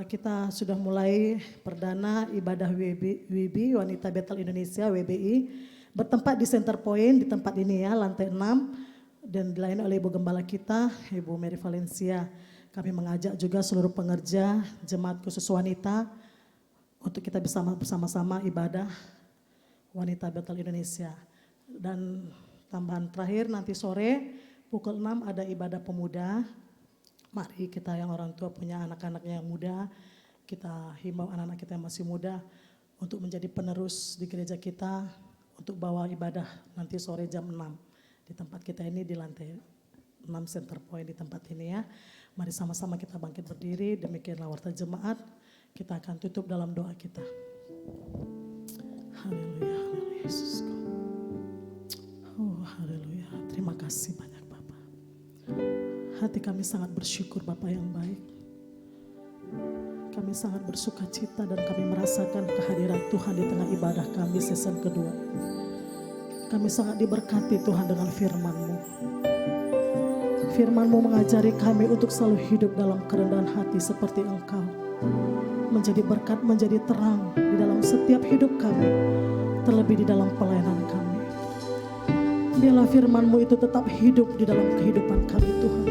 kita sudah mulai perdana ibadah WIBI Wanita Betel Indonesia WBI bertempat di Center Point di tempat ini ya, lantai 6, dan dilayani oleh Ibu Gembala kita, Ibu Mary Valencia. Kami mengajak juga seluruh pengerja jemaat khusus wanita untuk kita bersama-sama ibadah Wanita Betel Indonesia. Dan tambahan terakhir, nanti sore pukul 6 ada ibadah pemuda. Mari kita yang orang tua punya anak-anaknya yang muda, kita himbau anak-anak kita yang masih muda untuk menjadi penerus di gereja kita untuk bawa ibadah nanti sore jam 6 di tempat kita ini di lantai 6 Center Point di tempat ini ya. Mari sama-sama kita bangkit berdiri, demikianlah warta jemaat. Kita akan tutup dalam doa kita. Haleluya, haleluya Yesus. Oh haleluya, terima kasih banyak Bapak. Hati kami sangat bersyukur Bapa yang baik. Kami sangat bersuka cita dan kami merasakan kehadiran Tuhan di tengah ibadah kami season kedua. Kami sangat diberkati Tuhan dengan firman-Mu. Firman-Mu mengajari kami untuk selalu hidup dalam kerendahan hati seperti Engkau. Menjadi berkat, menjadi terang di dalam setiap hidup kami, terlebih di dalam pelayanan kami. Biarlah firman-Mu itu tetap hidup di dalam kehidupan kami Tuhan.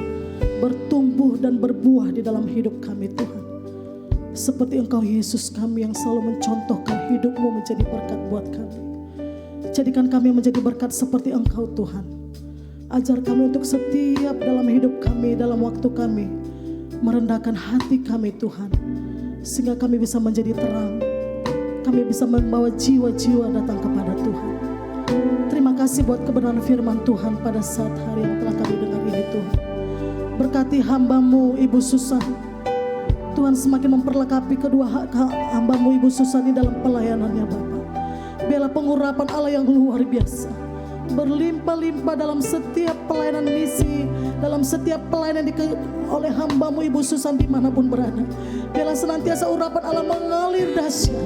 Bertumbuh dan berbuah di dalam hidup kami Tuhan. Seperti Engkau Yesus kami yang selalu mencontohkan hidup-Mu menjadi berkat buat kami. Jadikan kami menjadi berkat seperti Engkau Tuhan. Ajar kami untuk setiap dalam hidup kami, dalam waktu kami, merendahkan hati kami Tuhan. Sehingga kami bisa menjadi terang. Kami bisa membawa jiwa-jiwa datang kepada Tuhan. Terima kasih buat kebenaran firman Tuhan pada saat hari yang telah kami dengar ini Tuhan. Berkati hamba-Mu Ibu Susan. Tuhan semakin memperlengkapi kedua hamba-Mu Ibu Susan di dalam pelayanannya Bapa. Biarlah pengurapan Allah yang luar biasa berlimpah-limpah dalam setiap pelayanan misi, dalam setiap pelayanan oleh hamba-Mu Ibu Susan dimanapun berada. Biarlah senantiasa urapan Allah mengalir dahsyat,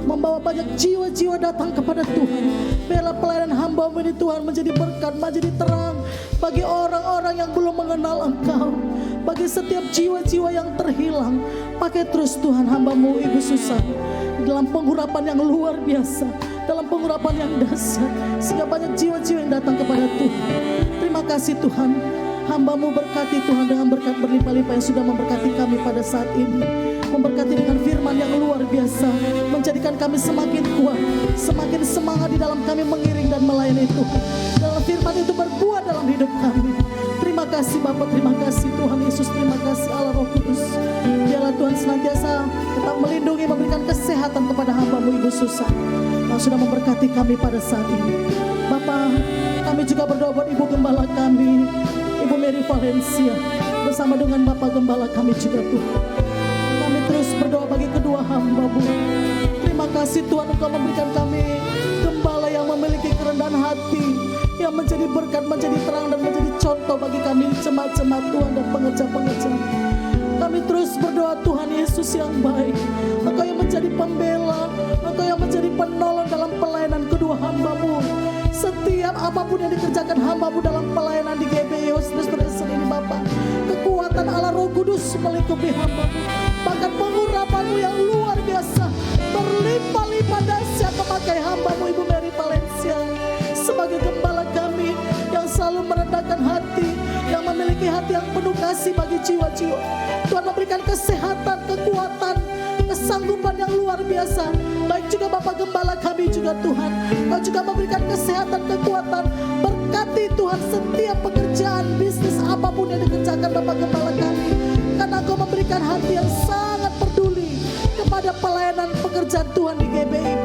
membawa banyak jiwa-jiwa datang kepada Tuhan. Biarlah pelayanan hamba-Mu ini Tuhan menjadi berkat, menjadi terang bagi orang-orang yang belum mengenal Engkau, bagi setiap jiwa-jiwa yang terhilang. Pakai terus Tuhan hamba-Mu Ibu Susan dalam pengurapan yang luar biasa, dalam pengurapan yang dahsyat, sehingga banyak jiwa-jiwa yang datang kepada Tuhan. Terima kasih Tuhan, hamba-Mu berkati Tuhan dengan berkat berlimpah-limpah yang sudah memberkati kami pada saat ini. Memberkati dengan firman yang luar biasa, menjadikan kami semakin kuat, semakin semangat di dalam kami mengiring dan melayani Tuhan. Dalam firman itu berbuah dalam hidup kami. Terima kasih Bapa, terima kasih Tuhan Yesus, terima kasih Allah Roh Kudus. Biarlah Tuhan senantiasa tetap melindungi, memberikan kesehatan kepada hamba-Mu Ibu Susan yang sudah memberkati kami pada saat ini. Bapa, kami juga berdoa buat Ibu Gembala kami, Ibu Mary Valencia, bersama dengan Bapak Gembala kami juga Tuhan. Kami terus berdoa bagi kedua hamba-Mu. Terima kasih Tuhan, Engkau memberikan kami gembala yang memiliki kerendahan hati, yang menjadi berkat, menjadi terang dan menjadi contoh bagi kami jemaat-jemaat Tuhan dan pengejar-pengejar. Kami terus berdoa Tuhan Yesus yang baik, Engkau yang menjadi pembela, Engkau yang menjadi penolong dalam pelayanan kedua hamba-Mu. Setiap apapun yang dikerjakan hamba-Mu dalam pelayanan di GBI Restoration ini Bapak, kekuatan Allah Roh Kudus melingkupi hamba-Mu. Bahkan pengurapan-Mu yang luar biasa berlimpah-limpah dahsyat memakai hamba-Mu Ibu Mary Valencia sebagai gembala kami yang selalu merendahkan hati, yang memiliki hati yang penuh kasih bagi jiwa-jiwa. Tuhan memberikan kesehatan, kekuatan, kesanggupan yang luar biasa. Baik juga Bapak Gembala kami juga Tuhan, Kau juga memberikan kesehatan, kekuatan. Berkati Tuhan setiap pekerjaan bisnis apapun yang dikerjakan Bapak Gembala kami, karena Kau memberikan hati yang sangat peduli kepada pelayanan pekerjaan Tuhan di GBI.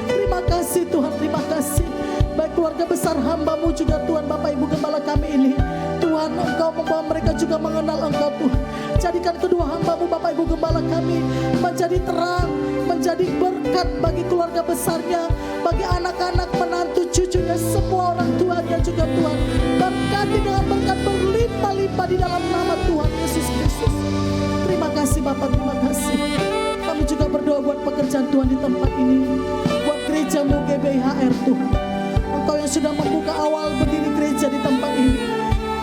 Terima kasih Tuhan, terima kasih. Baik keluarga besar hamba-Mu juga Tuhan, Bapak Ibu Gembala kami ini, Tuhan Engkau membawa mereka juga mengenal Engkau Tuhan. Jadikan kedua hamba-Mu Bapak Ibu Gembala kami menjadi terang, menjadi berkat bagi keluarga besarnya, bagi anak-anak, menantu, cucunya, semua orang tuanya juga Tuhan. Berkati dengan berkat berlimpah-limpah di dalam nama Tuhan Yesus Kristus. Terima kasih Bapak, terima kasih. Kami juga berdoa buat pekerjaan Tuhan di tempat ini, buat gereja-Mu GBIHR Tuhan. Engkau yang sudah membuka awal berdiri gereja di tempat ini.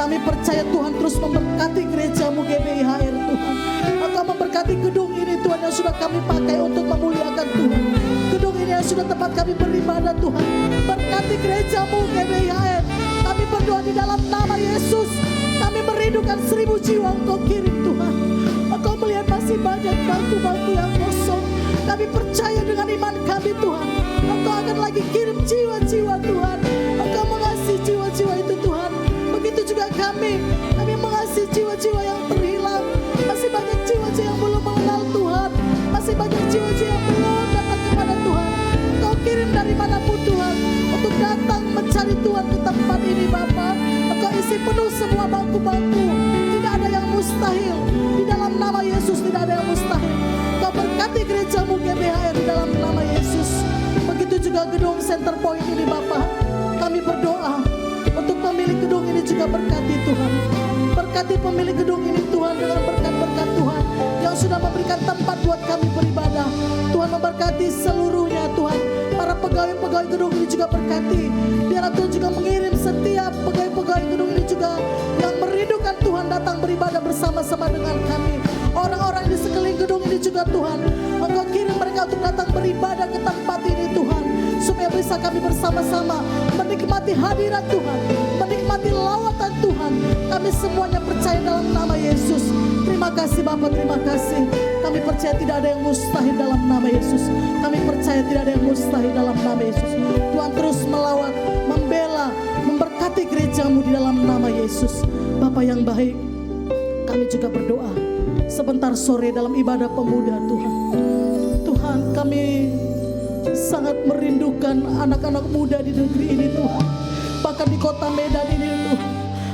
Kami percaya Tuhan terus memberkati gereja-Mu GBIHR Tuhan. Engkau memberkati gedung ini Tuhan yang sudah kami pakai untuk memuliakan Tuhan. Gedung ini yang sudah tempat kami beribadah Tuhan. Berkati gereja-Mu GBIHR. Kami berdoa di dalam nama Yesus. Kami merindukan 1000 jiwa Engkau kirim Tuhan. Engkau melihat masih banyak bangku-bangku yang kosong. Kami percaya dengan iman kami Tuhan, Engkau akan lagi kirim jiwa-jiwa Tuhan. Engkau mengasihi jiwa-jiwa itu Tuhan. Begitu juga kami mengasihi jiwa-jiwa yang terhilang. Masih banyak jiwa-jiwa yang belum mengenal Tuhan. Masih banyak jiwa-jiwa yang belum datang kepada Tuhan. Engkau kirim dari manapun Tuhan untuk datang mencari Tuhan ke tempat ini Bapa. Engkau isi penuh semua bangku-bangku. Tidak ada yang mustahil. Di dalam nama Yesus tidak ada yang mustahil. Engkau berkati gereja-Mu GBIHR di dalam nama Yesus. Begitu juga gedung Center Point ini Bapa. Kami berdoa untuk pemilik gedung ini juga berkati Tuhan. Berkati pemilik gedung ini Tuhan dengan berkat-berkat Tuhan yang sudah memberikan tempat buat kami beribadah. Tuhan memberkati seluruhnya Tuhan. Para pegawai-pegawai gedung ini juga berkati. Biarlah Tuhan juga mengirim setiap pegawai-pegawai gedung ini juga yang merindukan Tuhan datang beribadah bersama-sama dengan kami. Orang-orang di sekeliling gedung ini juga Tuhan, Engkau kirim mereka untuk datang beribadah ke tempat ini Tuhan, supaya bisa kami bersama-sama menikmati hadirat Tuhan, menikmati lawatan Tuhan. Kami semuanya percaya dalam nama Yesus. Terima kasih Bapa, terima kasih. Kami percaya tidak ada yang mustahil dalam nama Yesus. Kami percaya tidak ada yang mustahil dalam nama Yesus. Tuhan terus melawat, membela, memberkati gerejamu di dalam nama Yesus. Bapa yang baik, kami juga berdoa sebentar sore dalam ibadah pemuda Tuhan. Tuhan, kami sangat merindukan anak-anak muda di negeri ini Tuhan. Bahkan di kota Medan ini Tuhan,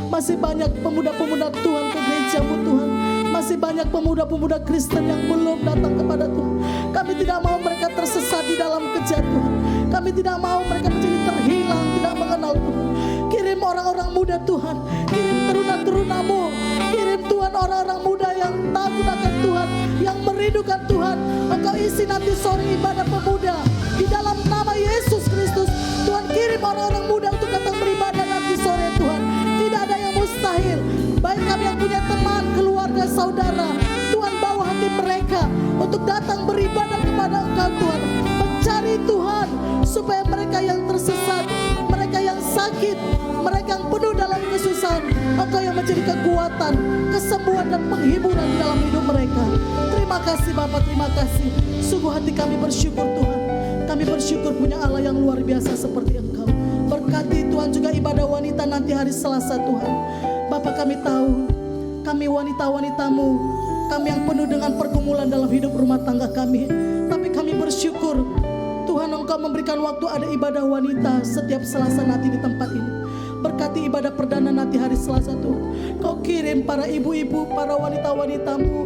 masih banyak pemuda-pemuda Tuhan ke gerejamu Tuhan. Masih banyak pemuda-pemuda Kristen yang belum datang kepada Tuhan. Kami tidak mau mereka tersesat di dalam kejatuhan. Kami tidak mau mereka menjadi terhilang, tidak mengenal Tuhan. Kirim orang-orang muda Tuhan, kirim teruna-terunamu, kirim Tuhan orang-orang muda yang takut akan Tuhan, yang merindukan Tuhan. Engkau isi nanti sore ibadah pemuda di dalam nama Yesus Kristus. Tuhan kirim orang-orang muda untuk datang beribadah nanti sore Tuhan. Tidak ada yang mustahil. Baik kami yang punya teman, keluarga, saudara, Tuhan bawa hati mereka untuk datang beribadah kepada Engkau Tuhan. Mencari Tuhan supaya mereka yang tersesat, mereka yang sakit, mereka yang penuh dalam kesusahan, Engkau yang menjadi kekuatan, kesembuhan dan penghiburan di dalam hidup mereka. Terima kasih Bapa, terima kasih. Sungguh hati kami bersyukur Tuhan. Kami bersyukur punya Allah yang luar biasa seperti Engkau. Berkati Tuhan juga ibadah wanita nanti hari Selasa Tuhan. Bapa, kami tahu, kami wanita-wanitamu, kami yang penuh dengan pergumulan dalam hidup rumah tangga kami. Tapi kami bersyukur Tuhan Engkau memberikan waktu ada ibadah wanita setiap Selasa nanti di tempat ini. Berkati ibadah perdana nanti hari Selasa Tuhan. Kau kirim para ibu-ibu, para wanita-wanitamu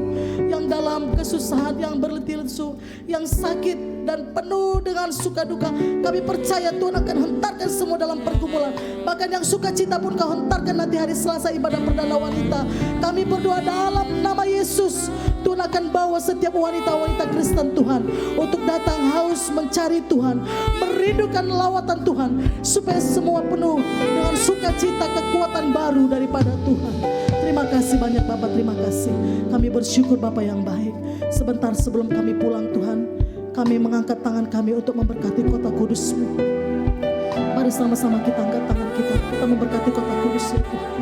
yang dalam kesusahan, yang berletih lesu, yang sakit dan penuh dengan suka duka. Kami percaya Tuhan akan hentarkan semua dalam pergumulan. Bahkan yang sukacita pun Kau hentarkan nanti hari Selasa ibadah perdana wanita. Kami berdoa dalam nama Yesus, Tuhan akan bawa setiap wanita-wanita Kristen Tuhan untuk datang haus mencari Tuhan, merindukan lawatan Tuhan, supaya semua penuh dengan sukacita, kekuatan baru daripada Tuhan. Terima kasih banyak Bapak, terima kasih. Kami bersyukur Bapak yang baik. Sebentar sebelum kami pulang Tuhan, kami mengangkat tangan kami untuk memberkati kota kudus-Mu. Mari sama-sama kita angkat tangan kita memberkati kota kudus ya Tuhan.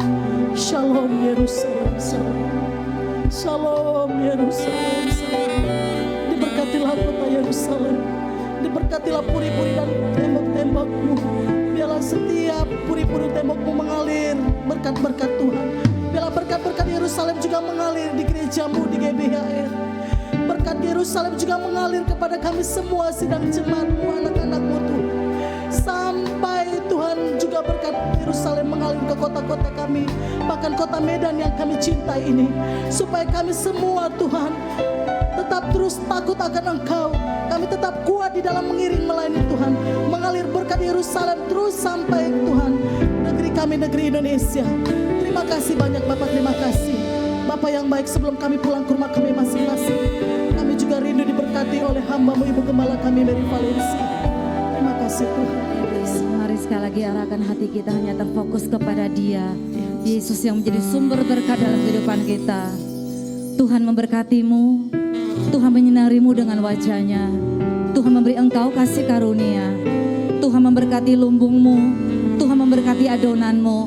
Shalom Yerusalem, shalom. Shalom Yerusalem, shalom. Diberkatilah kota Yerusalem. Diberkatilah puri-puri dan tembok-tembok-Mu. Biarlah setiap puri-puri tembok-Mu mengalir berkat-berkat Tuhan. Biarlah berkat-berkat Yerusalem juga mengalir di gereja-Mu, di GBHR. Berkat Yerusalem juga mengalir kepada kami semua sidang jemaat-Mu, anak-anak-Mu Tuhan. Sampai Tuhan juga berkat Yerusalem mengalir ke kota-kota kami, bahkan kota Medan yang kami cintai ini. Supaya kami semua Tuhan tetap terus takut akan Engkau. Kami tetap kuat di dalam mengiring melayani Tuhan. Mengalir berkat Yerusalem terus sampai Tuhan negeri kami, negeri Indonesia. Terima kasih banyak Bapak, terima kasih Bapak yang baik. Sebelum kami pulang ke rumah kami masing-masing, kami juga rindu diberkati oleh hamba-Mu Ibu Gembala kami Mary Valensi. Terima kasih Tuhan. Mari sekali lagi arahkan hati kita hanya terfokus kepada Dia, Yesus yang menjadi sumber berkat dalam kehidupan kita. Tuhan memberkatimu, Tuhan menyinarimu dengan wajah-Nya, Tuhan memberi engkau kasih karunia, Tuhan memberkati lumbungmu, Tuhan memberkati adonanmu,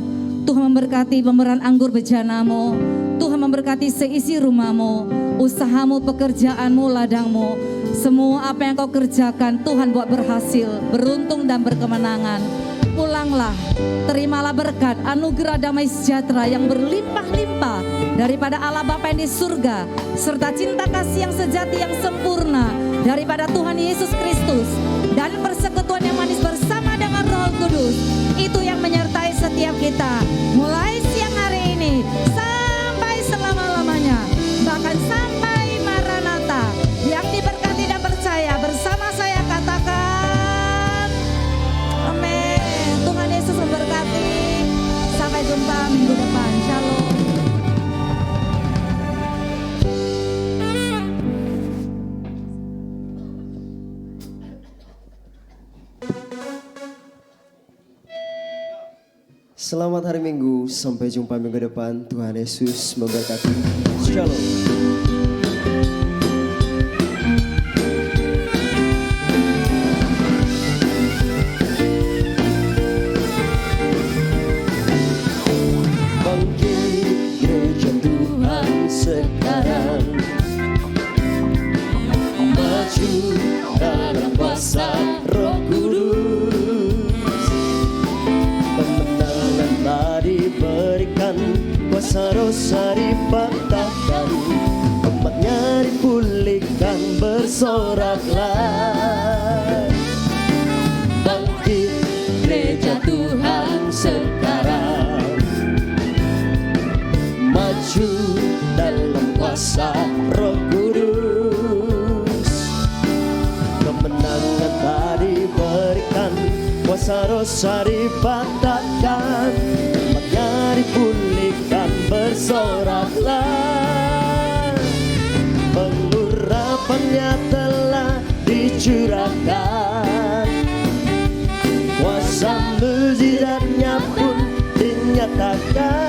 Tuhan memberkati pemeran anggur bejanamu, Tuhan memberkati seisi rumahmu, usahamu, pekerjaanmu, ladangmu. Semua apa yang kau kerjakan Tuhan buat berhasil, beruntung dan berkemenangan. Pulanglah, terimalah berkat, anugerah damai sejahtera yang berlimpah-limpah daripada Allah Bapa yang di surga, serta cinta kasih yang sejati yang sempurna daripada Tuhan Yesus Kristus, dan persekutuan yang manis bersama dengan Roh Kudus. Itu yang menyertai setiap kita, mulai siang hari ini sampai selama-lamanya, bahkan sampai Maranatha. Yang diberkati dan percaya bersama saya katakan amin. Tuhan Yesus memberkati. Sampai jumpa minggu depan. Shalom. Selamat hari Minggu, sampai jumpa minggu depan. Tuhan Yesus memberkati. Shalom. Sekarang maju dalam kuasa Roh Kudus, kemenangan telah diberikan, kuasa dosa dipatahkan, umatnya dipulihkan, bersoraklah. Bangkit gereja Tuhan sekarang, maju dalam kuasa Roh Kudus, kemenangan telah diberikan, kuasa dosa dipatahkan, umatnya dipulihkan, bersoraklah. Pengurapannya telah dicurahkan, kuasa mujizatnya pun dinyatakan.